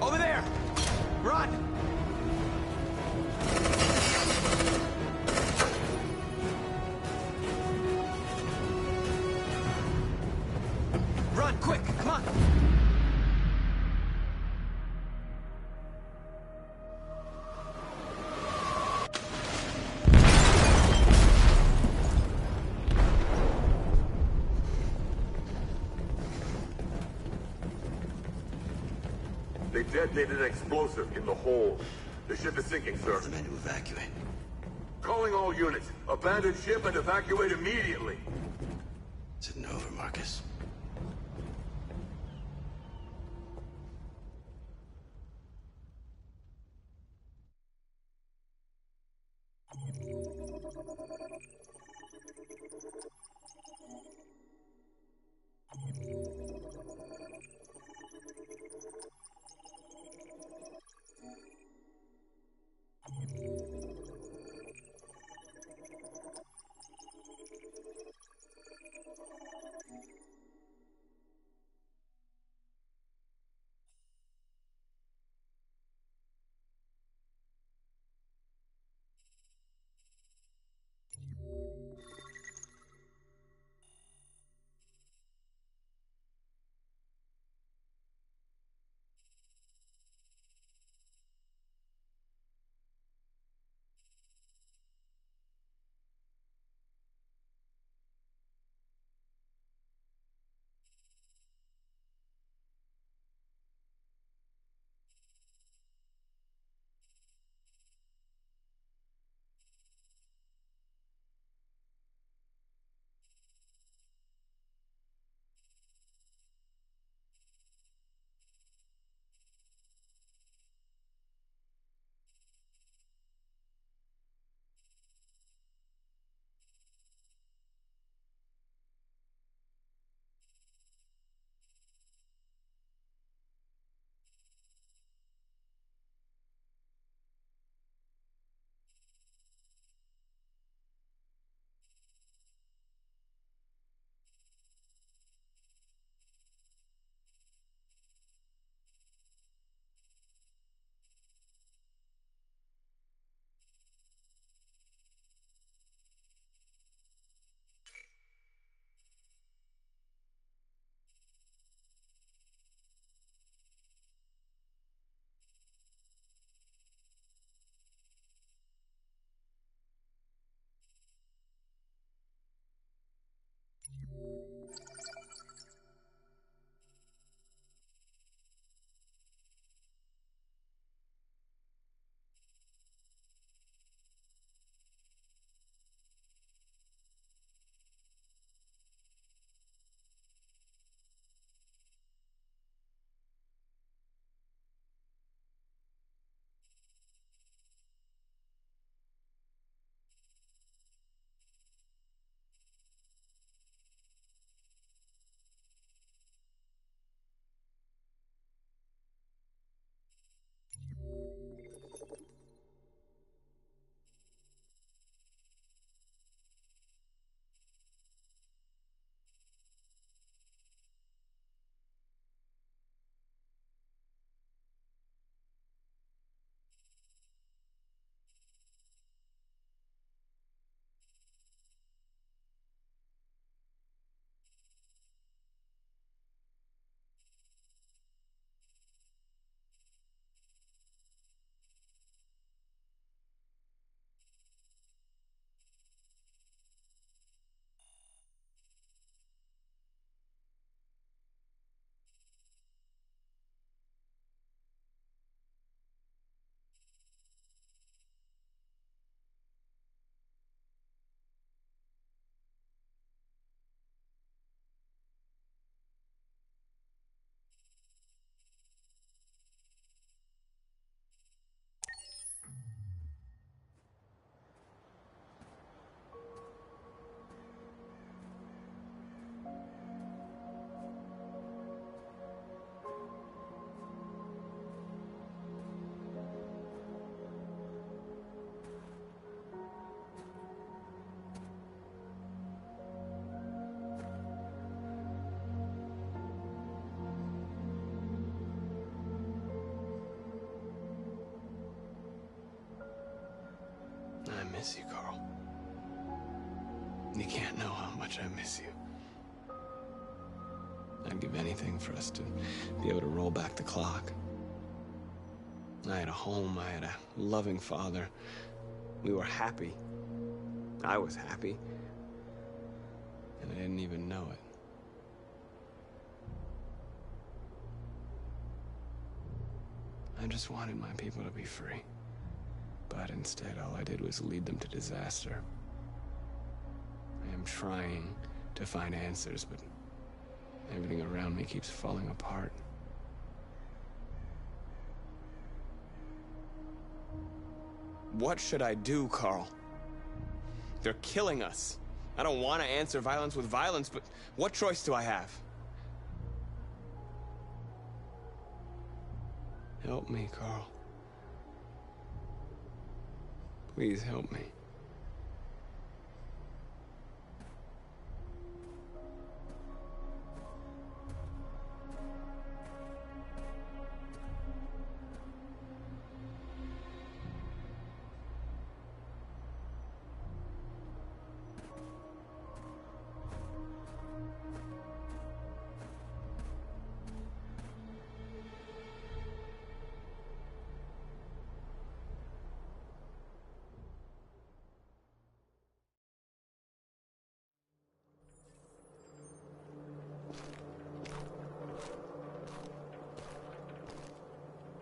Over there! Run! Run, quick, come on! They detonated an explosive in the hold. The ship is sinking, sir. The men to evacuate. Calling all units. Abandon ship and evacuate immediately. Is it over, Markus? miss you, Carl. You can't know how much I miss you. I'd give anything for us to be able to roll back the clock. I had a home, I had a loving father. We were happy. I was happy. And I didn't even know it. I just wanted my people to be free. But instead, all I did was lead them to disaster. I am trying to find answers, but everything around me keeps falling apart. What should I do, Carl? They're killing us. I don't want to answer violence with violence, but what choice do I have? Help me, Carl. Please help me.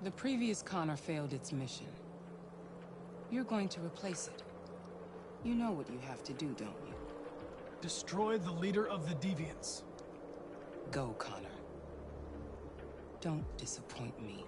The previous Connor failed its mission. You're going to replace it. You know what you have to do, don't you? Destroy the leader of the deviants. Go, Connor. Don't disappoint me.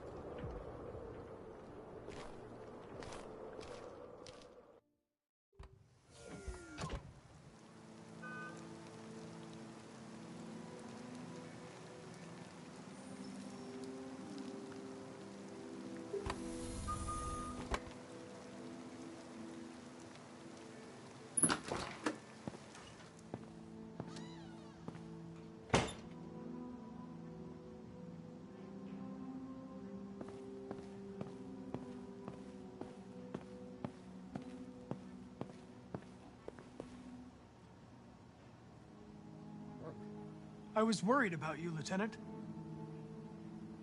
I was worried about you, Lieutenant.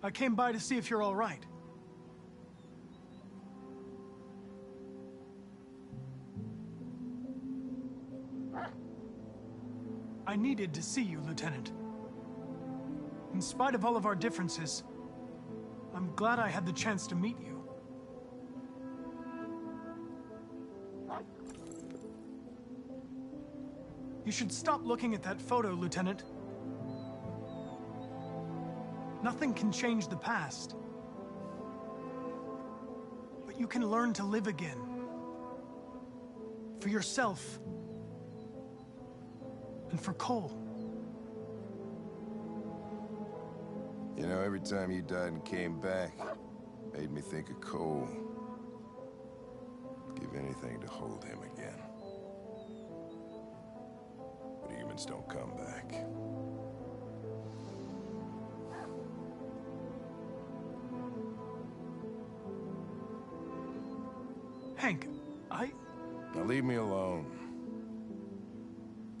I came by to see if you're all right. I needed to see you, Lieutenant. In spite of all of our differences, I'm glad I had the chance to meet you. You should stop looking at that photo, Lieutenant. Nothing can change the past. But you can learn to live again. For yourself. And for Cole. You know, every time you died and came back, made me think of Cole. Give anything to hold him again. But humans don't come back. Hank, Now leave me alone.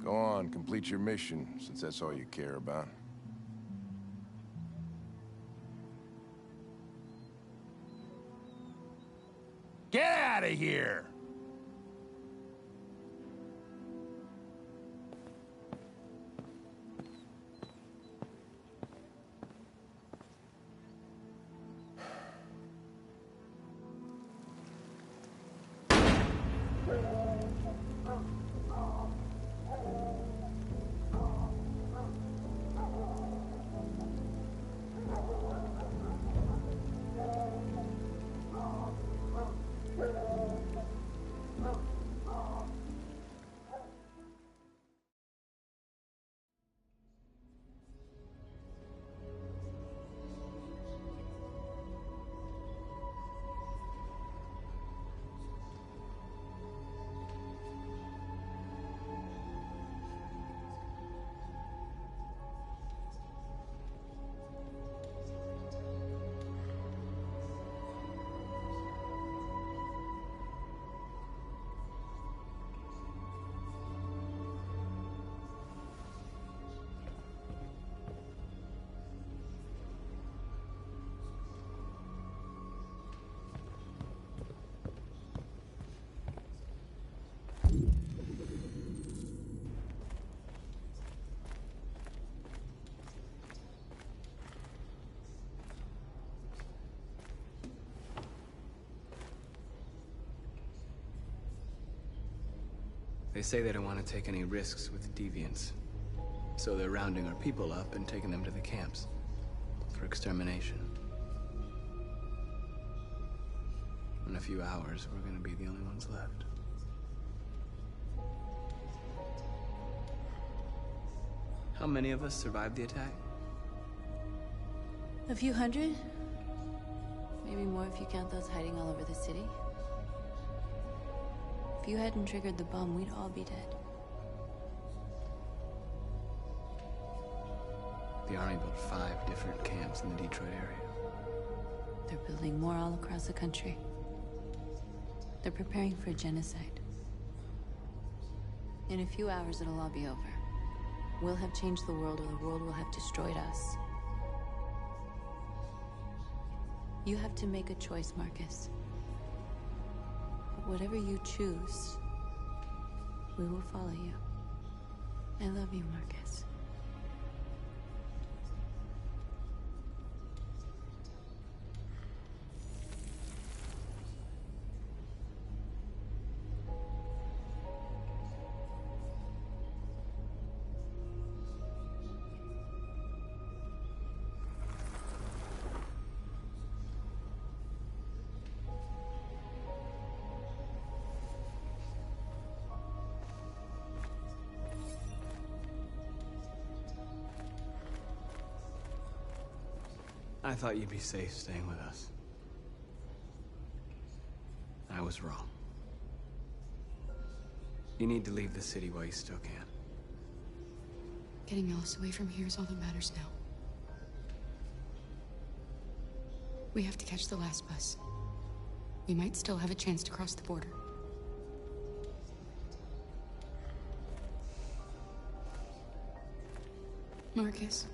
Go on, complete your mission, since that's all you care about. Get out of here! They say they don't want to take any risks with deviants. So they're rounding our people up and taking them to the camps for extermination. In a few hours, we're gonna be the only ones left. How many of us survived the attack? A few hundred? Maybe more if you count those hiding all over the city. If you hadn't triggered the bomb, we'd all be dead. The Army built 5 different camps in the Detroit area. They're building more all across the country. They're preparing for genocide. In a few hours, it'll all be over. We'll have changed the world, or the world will have destroyed us. You have to make a choice, Markus. But whatever you choose, we will follow you. I love you, Markus. I thought you'd be safe staying with us. I was wrong. You need to leave the city while you still can. Getting Alice away from here is all that matters now. We have to catch the last bus. We might still have a chance to cross the border. Markus.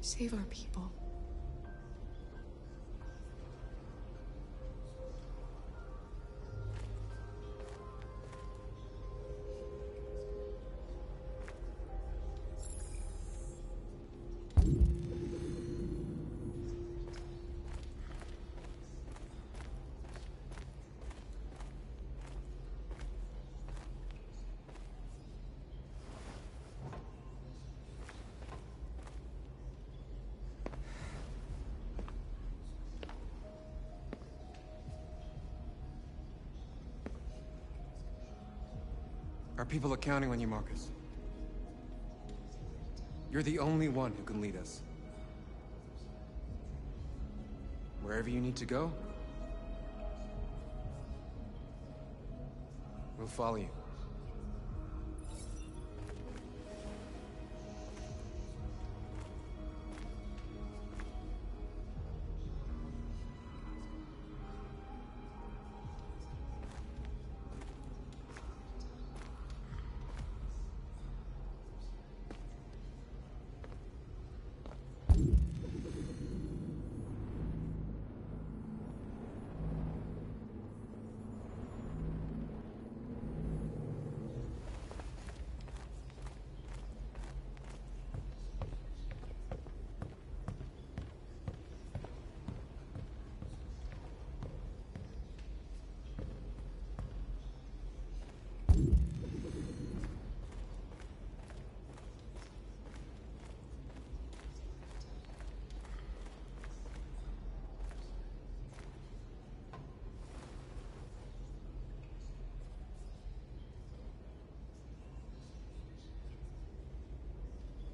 Save our people. Our people are counting on you, Markus. You're the only one who can lead us. Wherever you need to go, we'll follow you.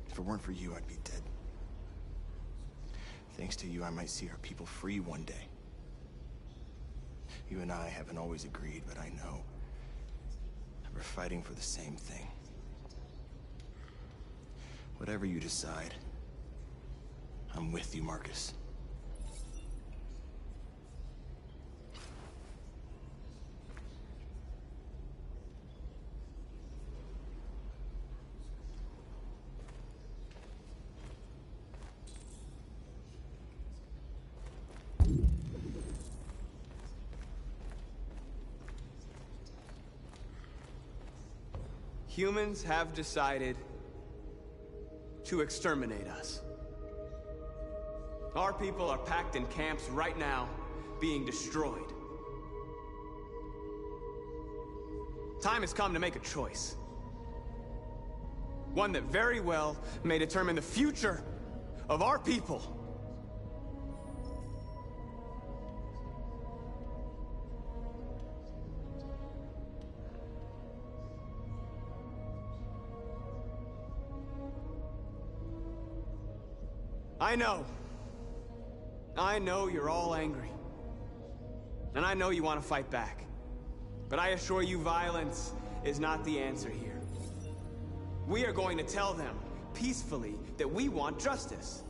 If it weren't for you, I'd be dead. Thanks to you, I might see our people free one day. You and I haven't always agreed, but I know that we're fighting for the same thing. Whatever you decide, I'm with you, Markus. Humans have decided to exterminate us. Our people are packed in camps right now, being destroyed. Time has come to make a choice. One that very well may determine the future of our people. I know you're all angry. And I know you want to fight back. But I assure you, violence is not the answer here. We are going to tell them, peacefully, that we want justice.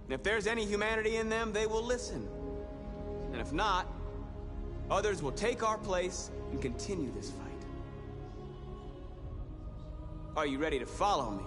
And if there's any humanity in them, they will listen. And if not, others will take our place and continue this fight. Are you ready to follow me?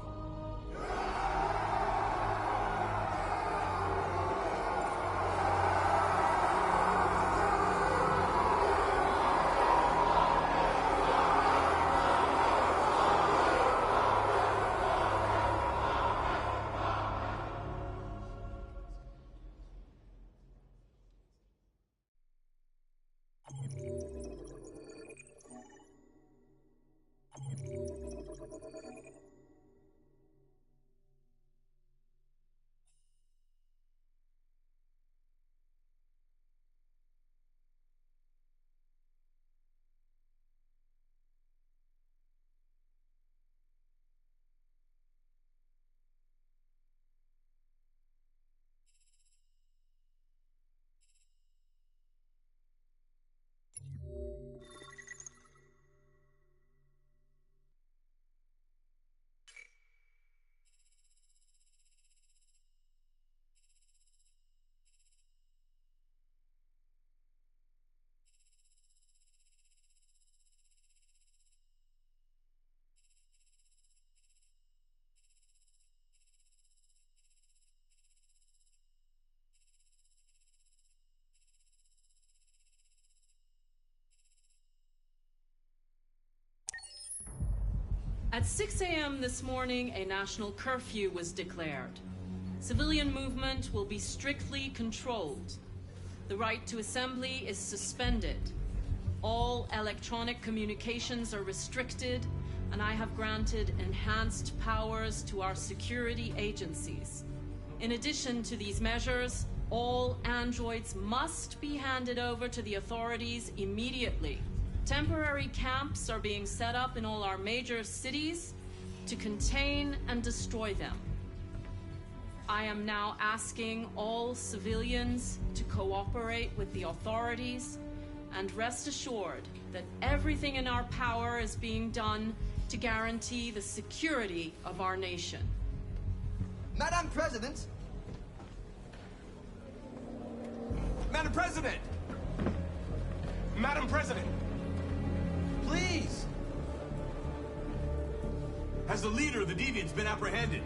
At 6 a.m. this morning, a national curfew was declared. Civilian movement will be strictly controlled. The right to assembly is suspended. All electronic communications are restricted, and I have granted enhanced powers to our security agencies. In addition to these measures, all androids must be handed over to the authorities immediately. Temporary camps are being set up in all our major cities to contain and destroy them. I am now asking all civilians to cooperate with the authorities and rest assured that everything in our power is being done to guarantee the security of our nation. Madam President! Madam President! Madam President! Please! Has the leader of the deviants been apprehended?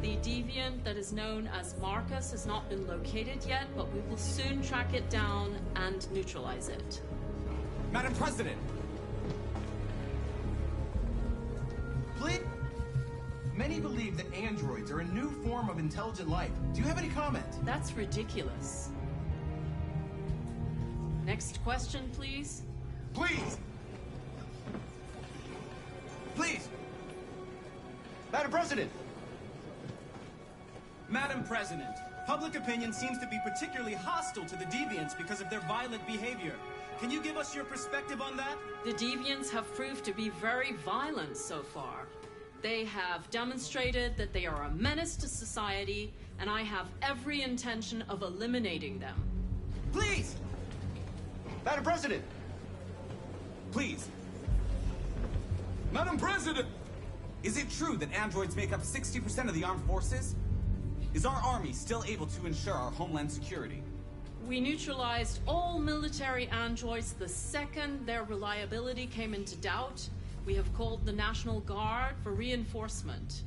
The deviant that is known as Markus has not been located yet, but we will soon track it down and neutralize it. Madam President! Please? Many believe that androids are a new form of intelligent life. Do you have any comment? That's ridiculous. Next question, please. Please! Please! Madam President! Madam President, public opinion seems to be particularly hostile to the deviants because of their violent behavior. Can you give us your perspective on that? The deviants have proved to be very violent so far. They have demonstrated that they are a menace to society, and I have every intention of eliminating them. Please! Madam President! Please! Madam President! Is it true that androids make up 60% of the armed forces? Is our army still able to ensure our homeland security? We neutralized all military androids the second their reliability came into doubt. We have called the National Guard for reinforcement.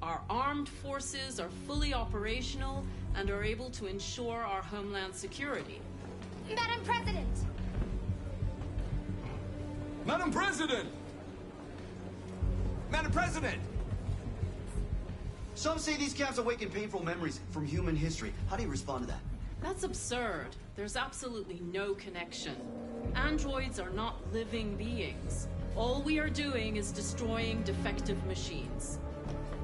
Our armed forces are fully operational and are able to ensure our homeland security. Madam President! Madam President! Madam President! Some say these camps awaken painful memories from human history. How do you respond to that? That's absurd. There's absolutely no connection. Androids are not living beings. All we are doing is destroying defective machines.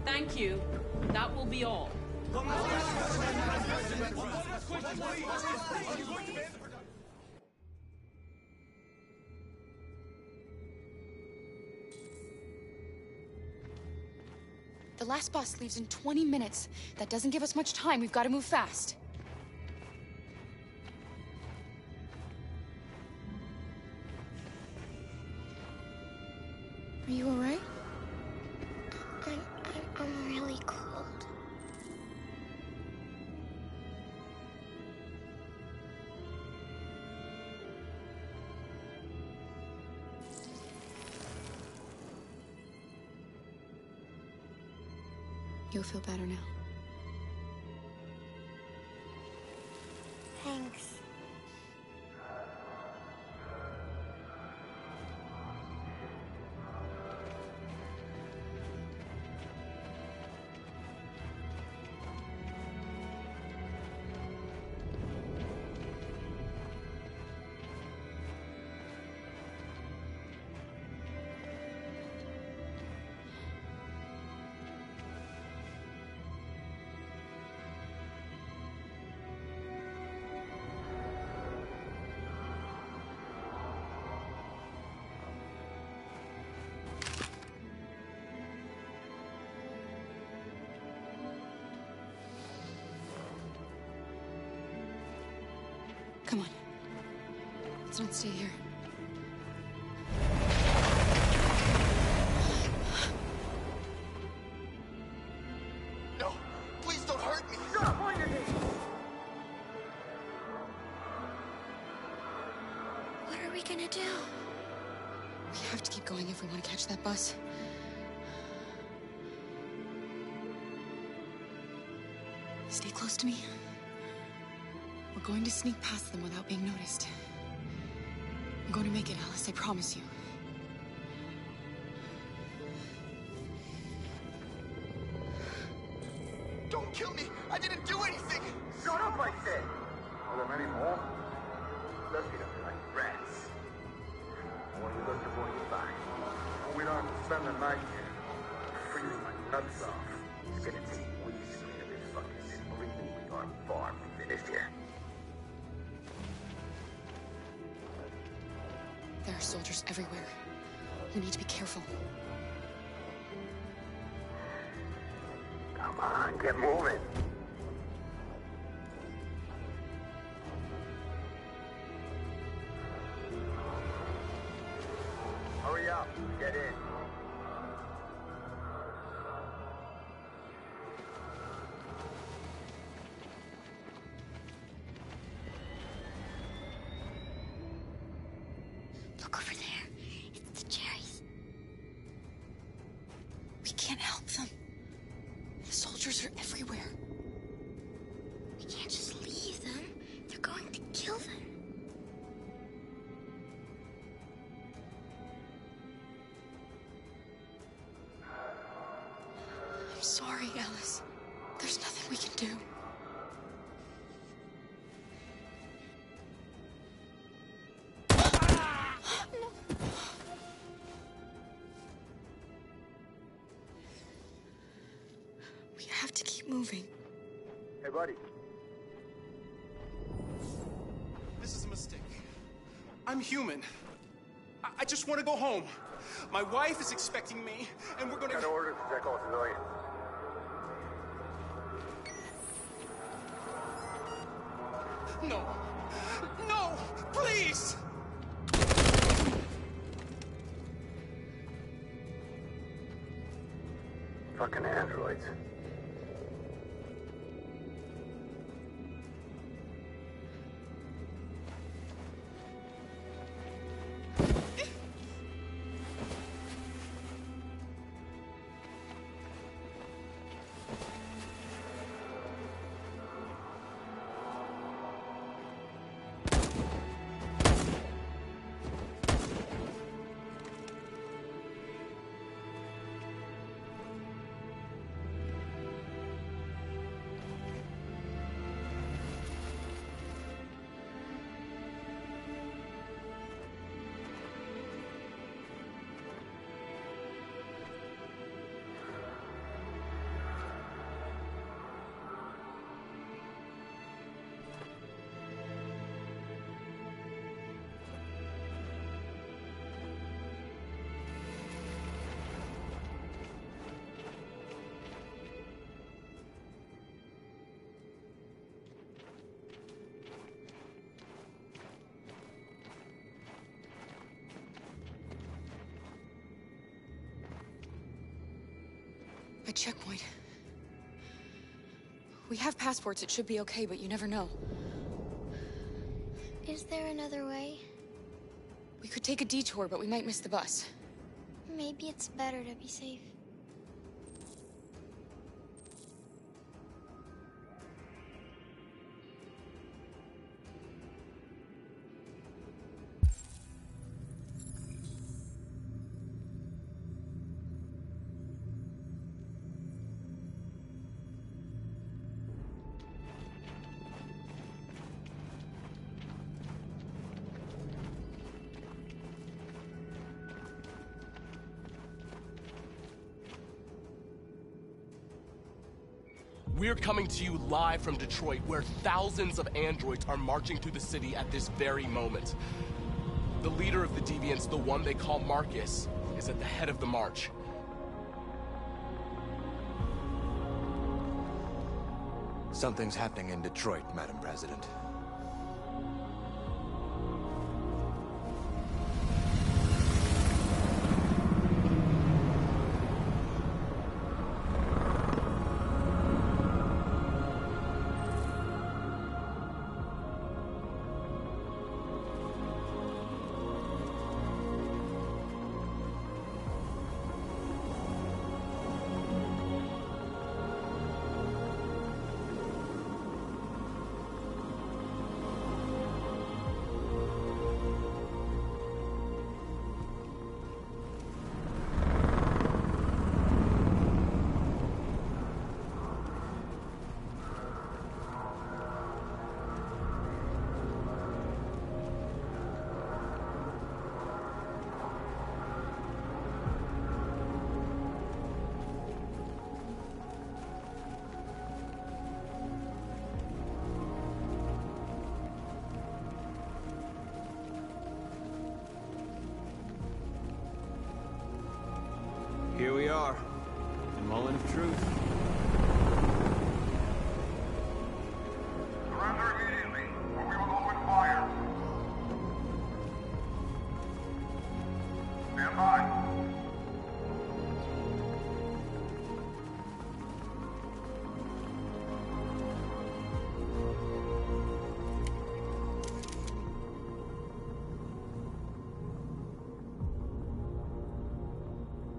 Thank you. That will be all. The last bus leaves in 20 minutes. That doesn't give us much time. We've got to move fast. Are you all right? I'm really cold. You'll feel better now. Thanks. Come on. Let's not stay here. No! Please don't hurt me! Stop! On your knees! What are we gonna do? We have to keep going if we want to catch that bus. Stay close to me. We're going to sneak past them without being noticed. I'm going to make it, Alice, I promise you. Don't kill me! I didn't do anything! Shut up, I said! Are there many more? Let's get up like rats. I want you to look before you buy. We don't have to spend the night here. Freezing my nuts off. It's gonna take weeks to get this fucking city. Believe me, we are far from finished here. There are soldiers everywhere. We need to be careful. Come on, get moving. Hurry up, get in. Look over there. It's the cherries. We can't help them. The soldiers are everywhere. We can't just leave them. They're going to kill them. I'm sorry, Alice. There's nothing we can do. We have to keep moving. Hey, buddy. This is a mistake. I'm human. I just want to go home. My wife is expecting me, and we're gonna... Got orders to check all civilians. No! No! Please! Fucking androids. A checkpoint. We have passports, it should be okay, but you never know. Is there another way? We could take a detour, but we might miss the bus. Maybe it's better to be safe. We're coming to you live from Detroit, where thousands of androids are marching through the city at this very moment. The leader of the deviants, the one they call Markus, is at the head of the march. Something's happening in Detroit, Madam President. Here we are, the moment of truth. Surrender immediately, or we will open fire. Stand by.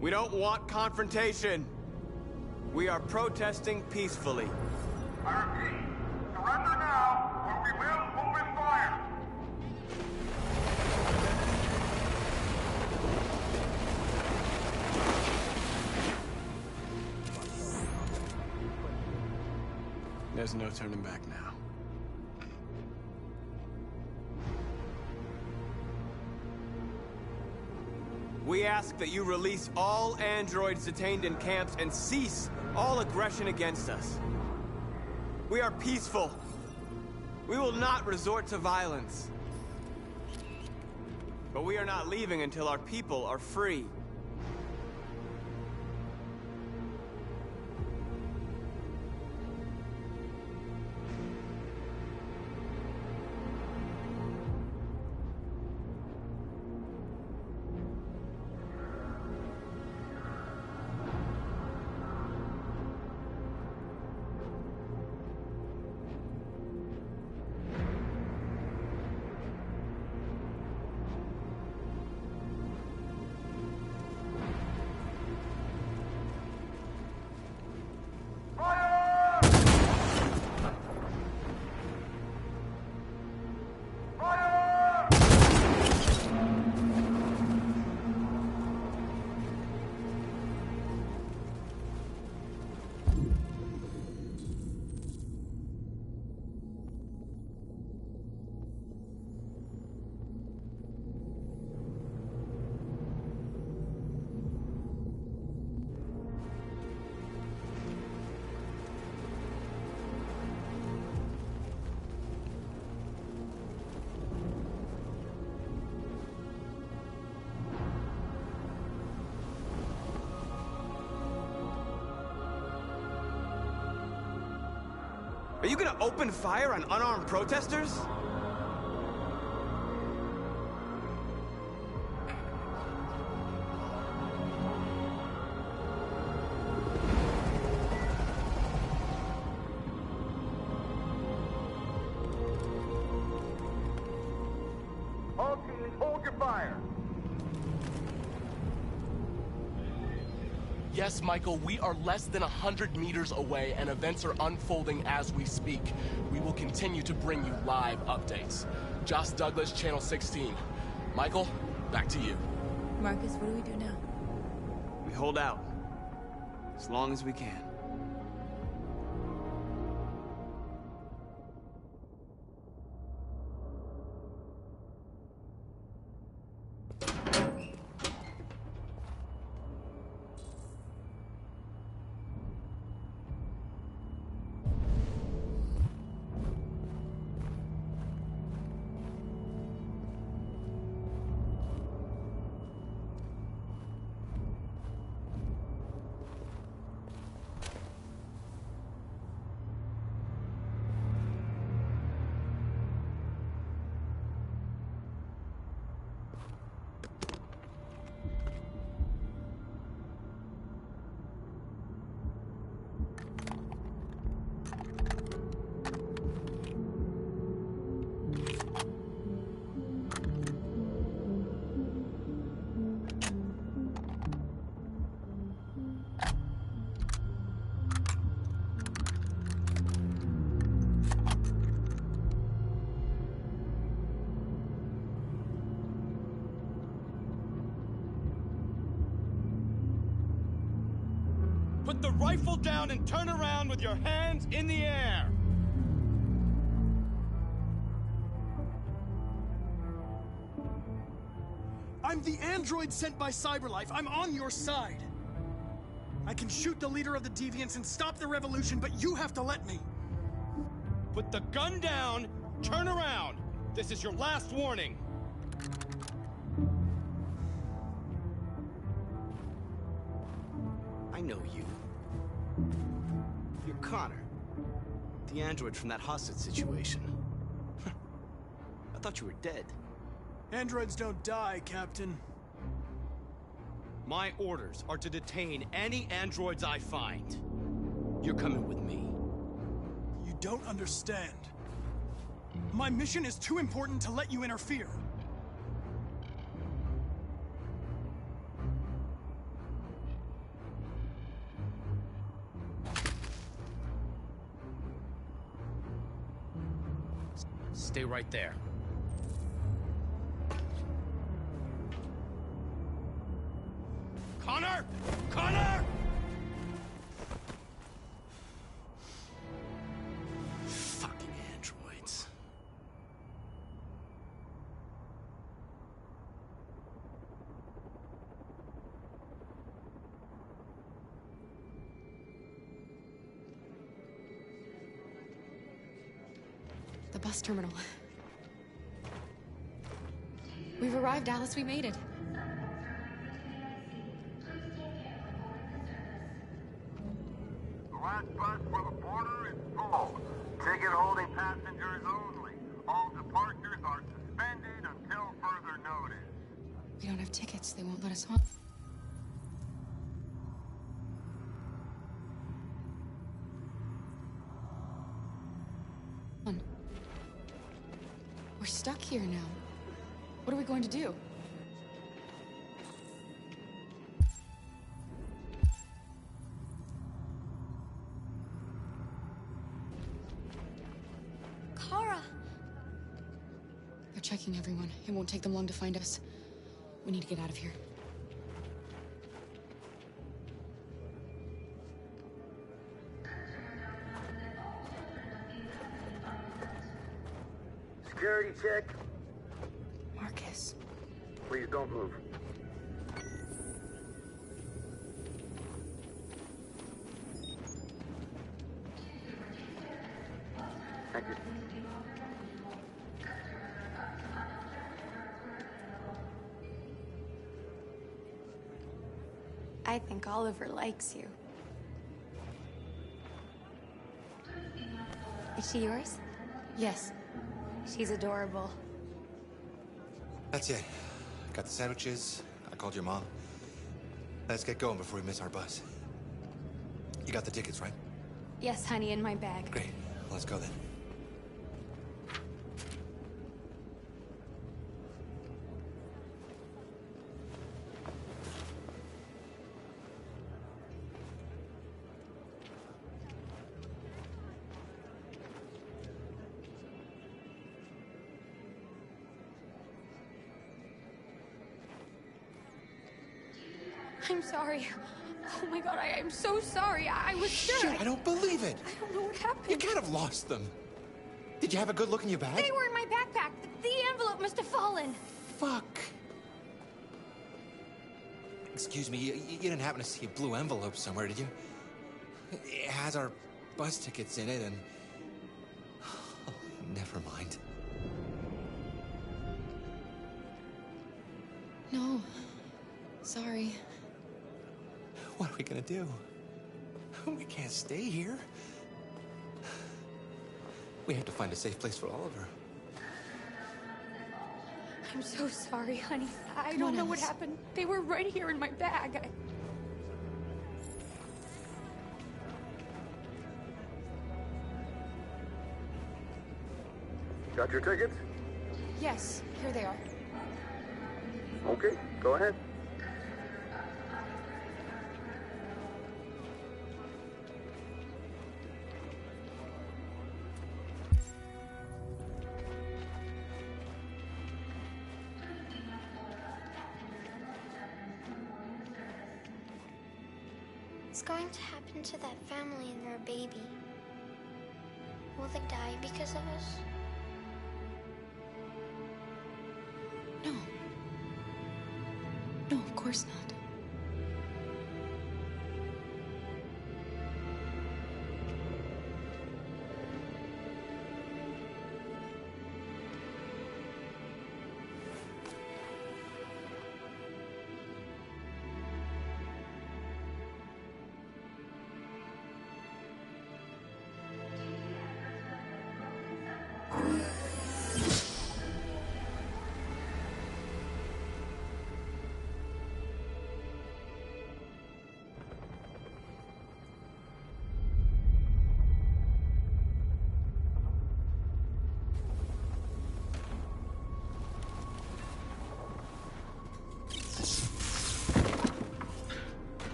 We don't want confrontation. We are protesting peacefully. I repeat, surrender now, or we will open fire. There's no turning back now. We ask that you release all androids detained in camps and cease all aggression against us. We are peaceful. We will not resort to violence. But we are not leaving until our people are free. Are you gonna open fire on unarmed protesters? Yes, Michael, we are less than 100 meters away, and events are unfolding as we speak. We will continue to bring you live updates. Josh Douglas, Channel 16. Michael, back to you. Markus, what do we do now? We hold out. As long as we can. Put the rifle down and turn around with your hands in the air! I'm the android sent by Cyberlife. I'm on your side. I can shoot the leader of the Deviants and stop the revolution, but you have to let me. Put the gun down, turn around. This is your last warning. I know you. You're Connor. The android from that hostage situation. I thought you were dead. Androids don't die, Captain. My orders are to detain any androids I find. You're coming with me. You don't understand. My mission is too important to let you interfere. Stay right there. Connor! Connor! Fucking androids. The bus terminal. We've arrived, Alice. We made it. The last bus for the border is full. Ticket-holding passengers only. All departures are suspended until further notice. We don't have tickets. They won't let us on. We're stuck here now. What are we going to do? Kara! They're checking everyone. It won't take them long to find us. We need to get out of here. Security check. Markus. Please don't move. Thank you. I think Oliver likes you. Is she yours? Yes. She's adorable. That's it. Got the sandwiches. I called your mom. Let's get going before we miss our bus. You got the tickets, right? Yes, honey, in my bag. Great. Let's go then. I'm sorry. Oh my god, I'm so sorry. I was sure. Shit, I don't believe it. I don't know what happened. You can't have lost them. Did you have a good look in your bag? They were in my backpack. The envelope must have fallen. Fuck. Excuse me, you didn't happen to see a blue envelope somewhere, did you? It has our bus tickets in it and... Oh, never mind. No. Sorry. What are we gonna do? We can't stay here. We have to find a safe place for Oliver. I'm so sorry, honey. I don't know what happened. They were right here in my bag. Got your tickets? Yes, here they are. Okay, go ahead. What's going to happen to that family and their baby? Will they die because of us? No. No, of course not.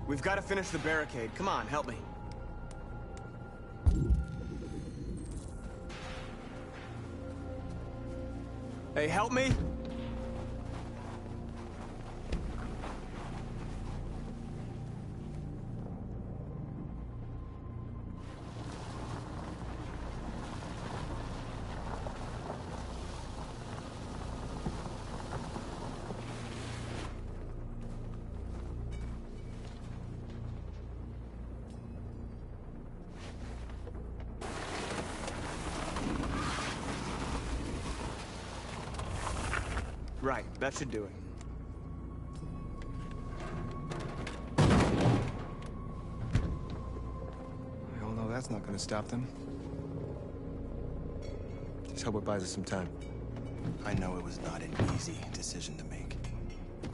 We've got to finish the barricade. Come on, help me. Hey, help me! Right, that should do it. We all know that's not gonna stop them. Just hope it buys us some time. I know it was not an easy decision to make,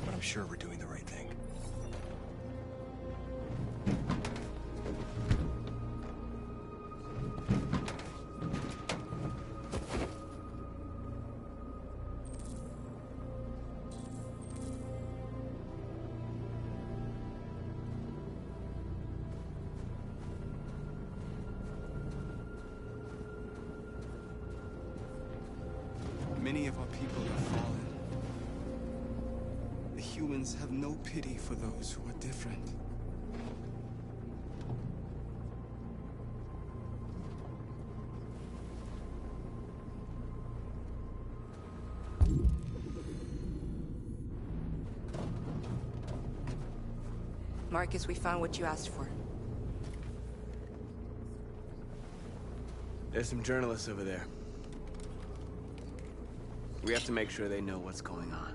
but I'm sure we're doing the right thing. Many of our people have fallen. The humans have no pity for those who are different. Markus, we found what you asked for. There's some journalists over there. We have to make sure they know what's going on.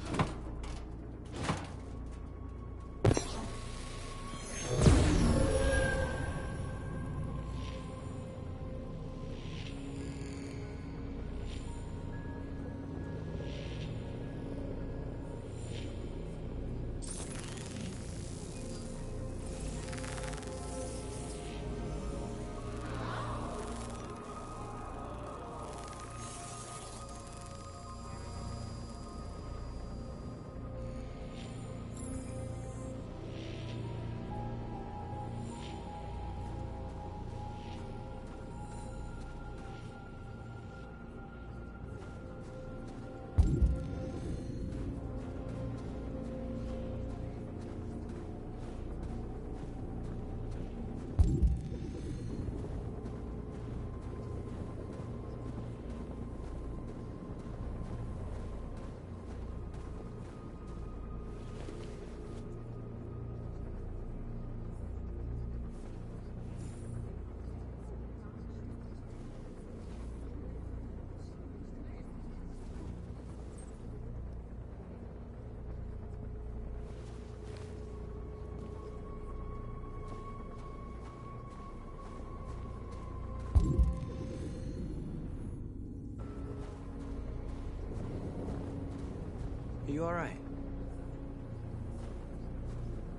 Are you all right?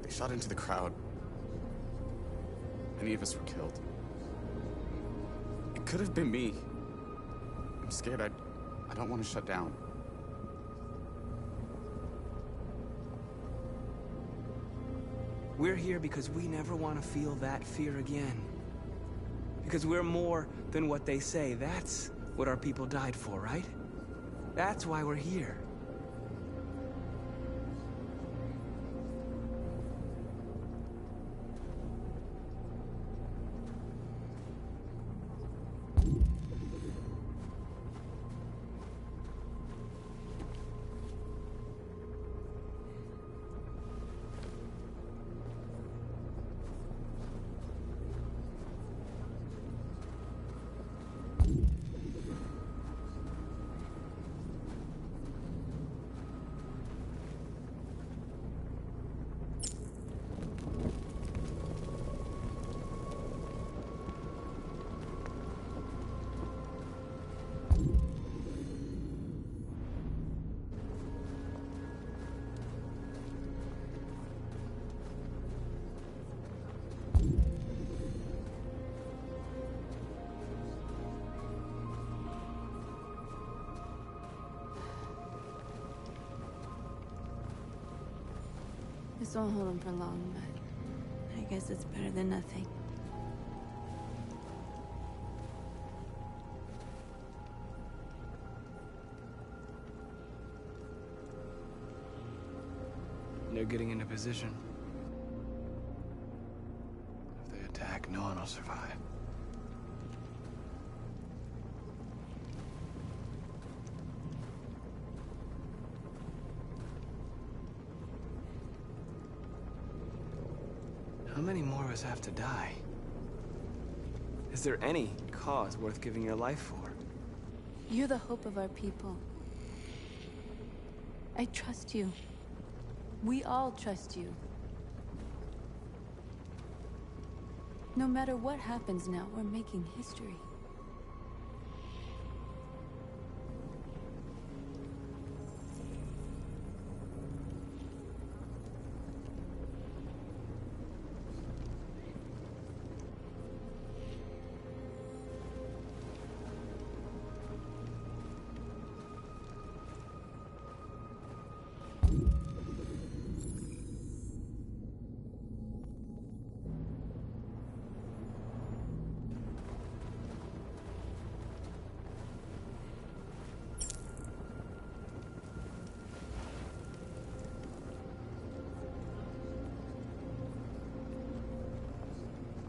They shot into the crowd. Many of us were killed. It could have been me. I'm scared. I don't want to shut down. We're here because we never want to feel that fear again. Because we're more than what they say. That's what our people died for, right? That's why we're here. This won't hold him for long, but I guess it's better than nothing. They're getting into position. If they attack, no one will survive. How many more of us have to die? Is there any cause worth giving your life for? You're the hope of our people. I trust you. We all trust you. No matter what happens now, we're making history.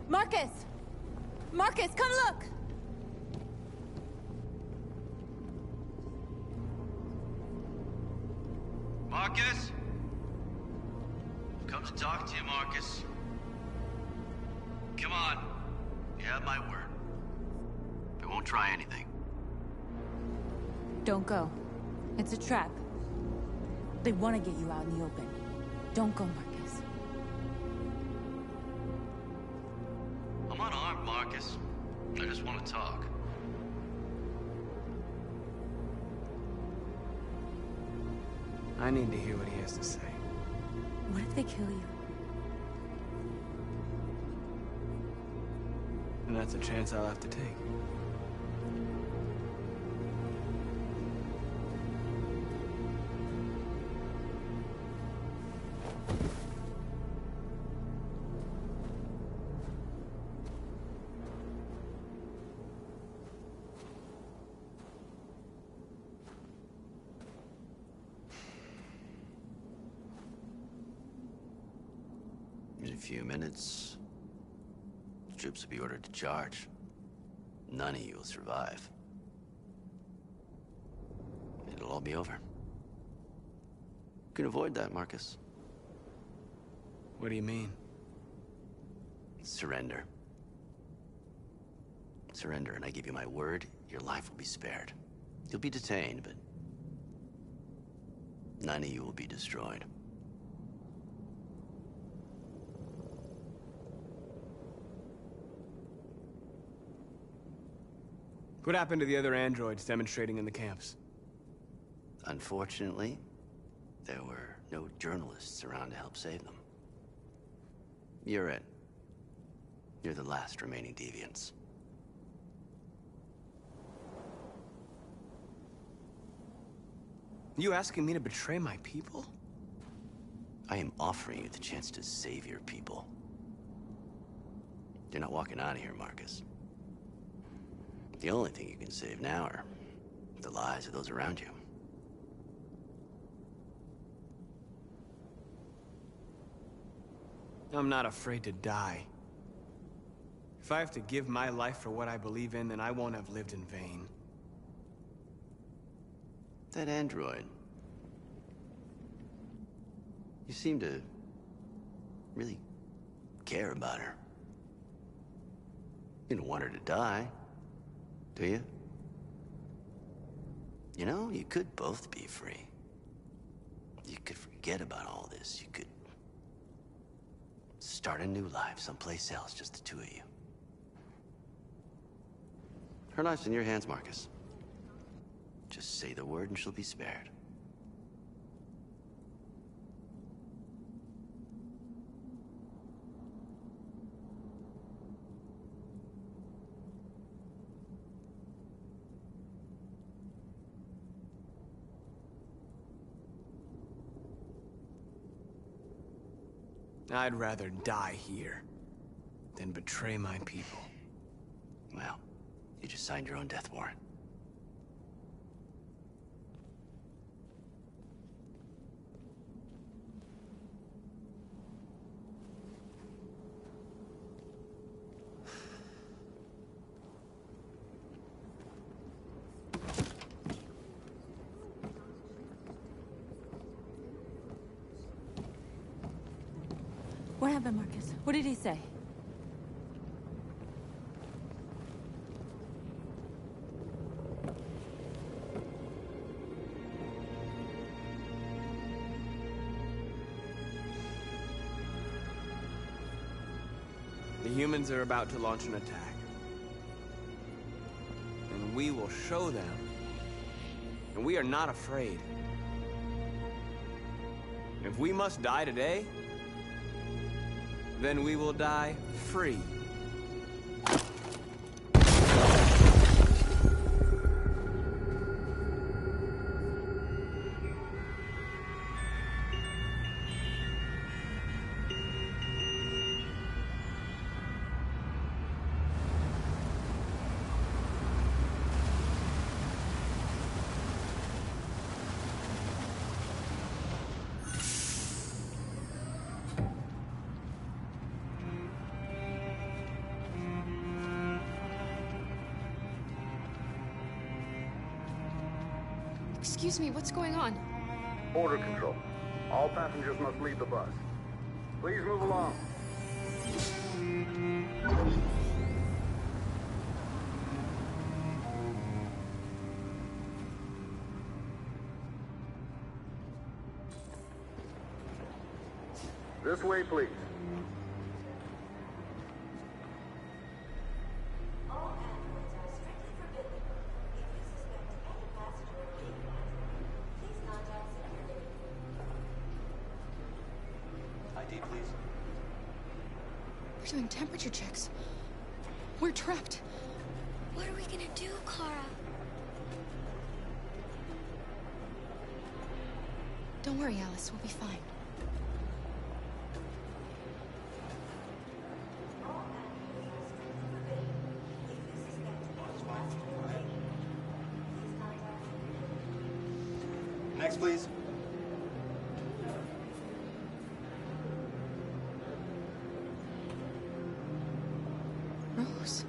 Markus! Markus, come look! Markus? I've come to talk to you, Markus. Come on. You have my word. We won't try anything. Don't go. It's a trap. They want to get you out in the open. Don't go, Markus. I'm unarmed, Markus. I just want to talk. I need to hear what he has to say. What if they kill you? And that's a chance I'll have to take. In a few minutes, the troops will be ordered to charge. None of you will survive. It'll all be over. You can avoid that, Markus. What do you mean? Surrender. Surrender, and I give you my word, your life will be spared. You'll be detained, but none of you will be destroyed. What happened to the other androids demonstrating in the camps? Unfortunately, There were no journalists around to help save them. You're it. You're the last remaining deviants. You asking me to betray my people? I am offering you the chance to save your people. You're not walking out of here, Markus. The only thing you can save now are the lives of those around you. I'm not afraid to die. If I have to give my life for what I believe in, then I won't have lived in vain. That android. You seem to really care about her. You don't want her to die, do you? You know, you could both be free. You could forget about all this. You could start a new life someplace else, just the two of you. Her life's in your hands, Markus. Just say the word and she'll be spared. I'd rather die here than betray my people. Well, you just signed your own death warrant. What happened, Markus? What did he say? The humans are about to launch an attack. And we will show them. And we are not afraid. If we must die today, then we will die free. Excuse me, what's going on? Border control. All passengers must leave the bus. Please move along. This way, please. We're doing temperature checks. We're trapped. What are we gonna do, Kara? Don't worry, Alice. We'll be fine. Next, please. Rose.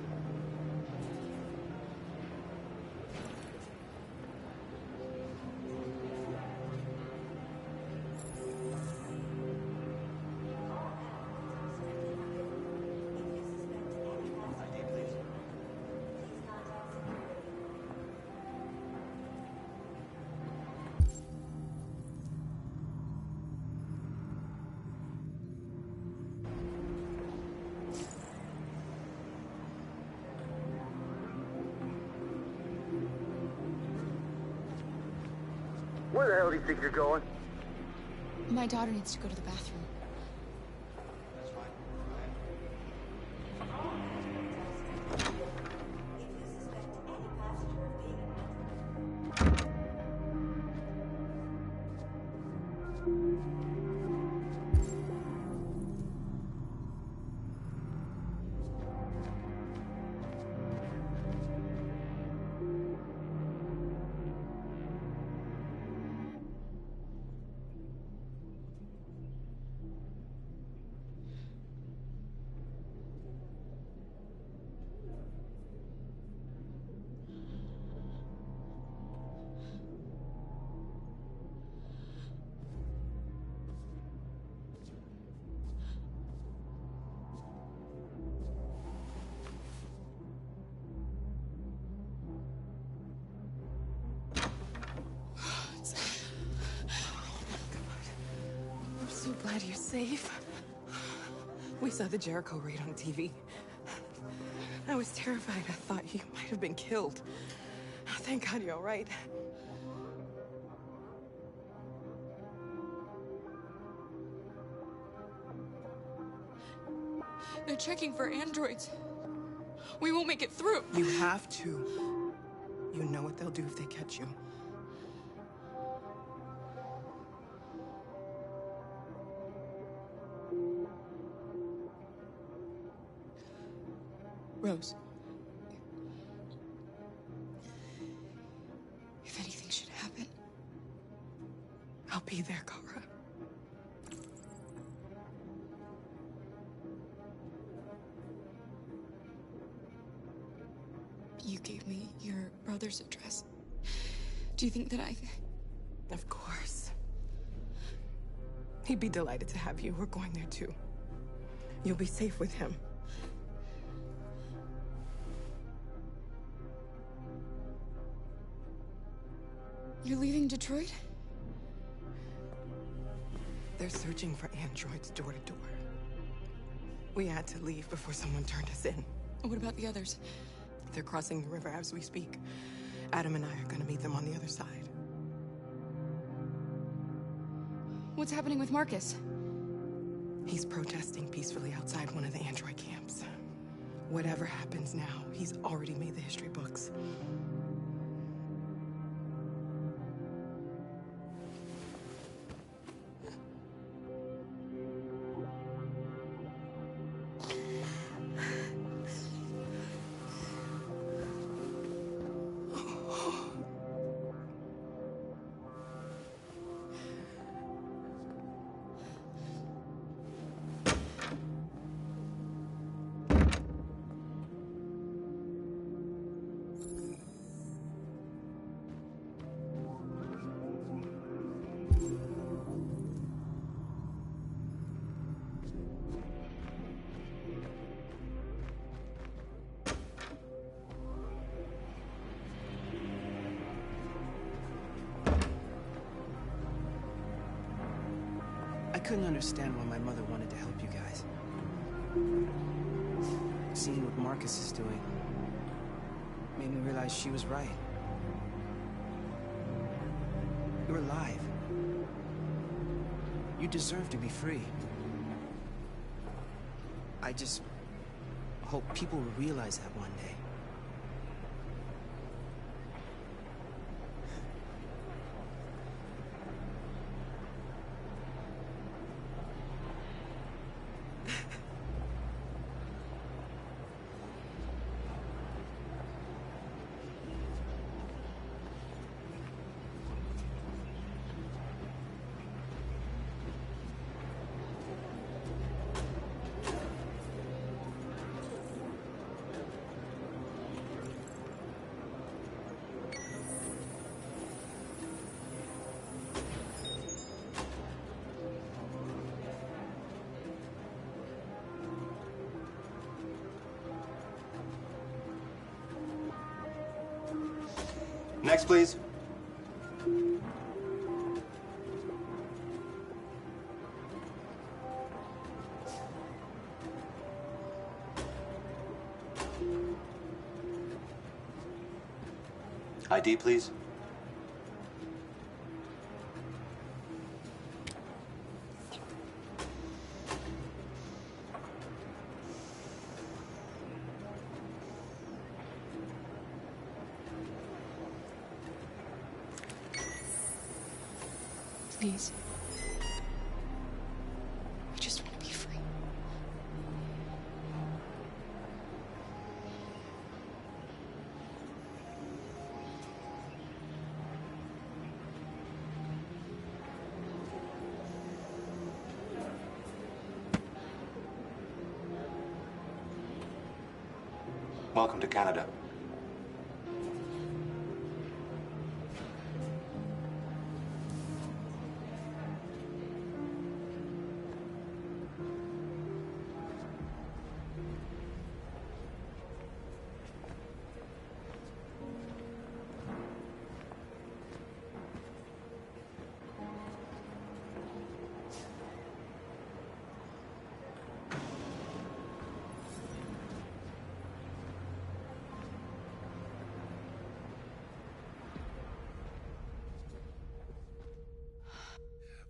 Where the hell do you think you're going? My daughter needs to go to the bathroom. So glad you're safe. We saw the Jericho raid on TV. I was terrified. I thought you might have been killed. Thank God you're all right. They're checking for androids. We won't make it through. You have to. You know what they'll do if they catch you. Rose. If anything should happen, I'll be there, Kara. You gave me your brother's address. Do you think that I... Of course. He'd be delighted to have you. We're going there too. You'll be safe with him. You're leaving Detroit? They're searching for androids door to door. We had to leave before someone turned us in. What about the others? They're crossing the river as we speak. Adam and I are gonna meet them on the other side. What's happening with Markus? He's protesting peacefully outside one of the android camps. Whatever happens now, he's already made the history books. I couldn't understand why my mother wanted to help you guys. Seeing what Markus is doing made me realize she was right. You're alive. You deserve to be free. I just hope people will realize that one day. Next, please. ID, please. Please. I just want to be free. Welcome to Canada.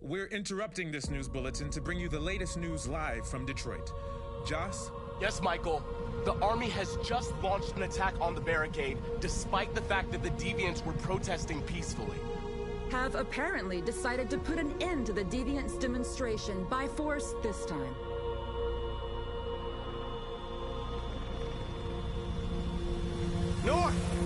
We're interrupting this news bulletin to bring you the latest news live from Detroit. Joss? Yes, Michael. The army has just launched an attack on the barricade, despite the fact that the deviants were protesting peacefully. Have apparently decided to put an end to the deviants' demonstration by force this time. North!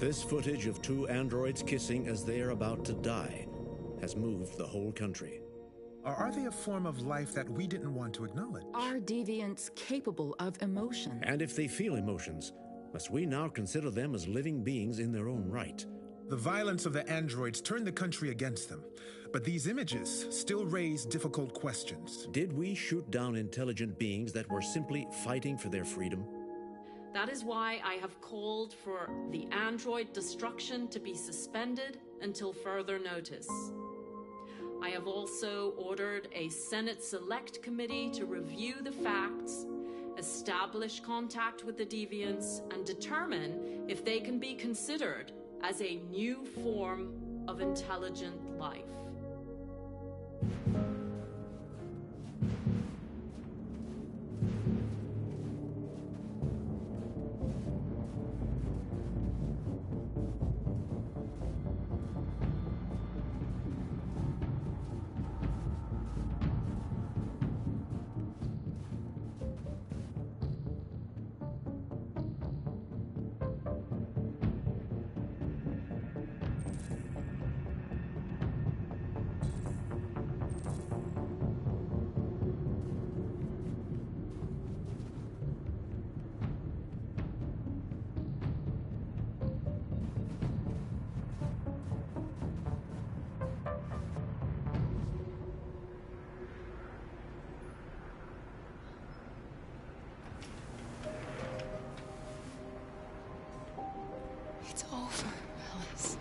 This footage of two androids kissing as they are about to die has moved the whole country. Or are they a form of life that we didn't want to acknowledge? Are deviants capable of emotion? And if they feel emotions, must we now consider them as living beings in their own right? The violence of the androids turned the country against them, but these images still raise difficult questions. Did we shoot down intelligent beings that were simply fighting for their freedom? That is why I have called for the android destruction to be suspended until further notice. I have also ordered a Senate Select Committee to review the facts, establish contact with the deviants, and determine if they can be considered as a new form of intelligent life. It's over, Alice.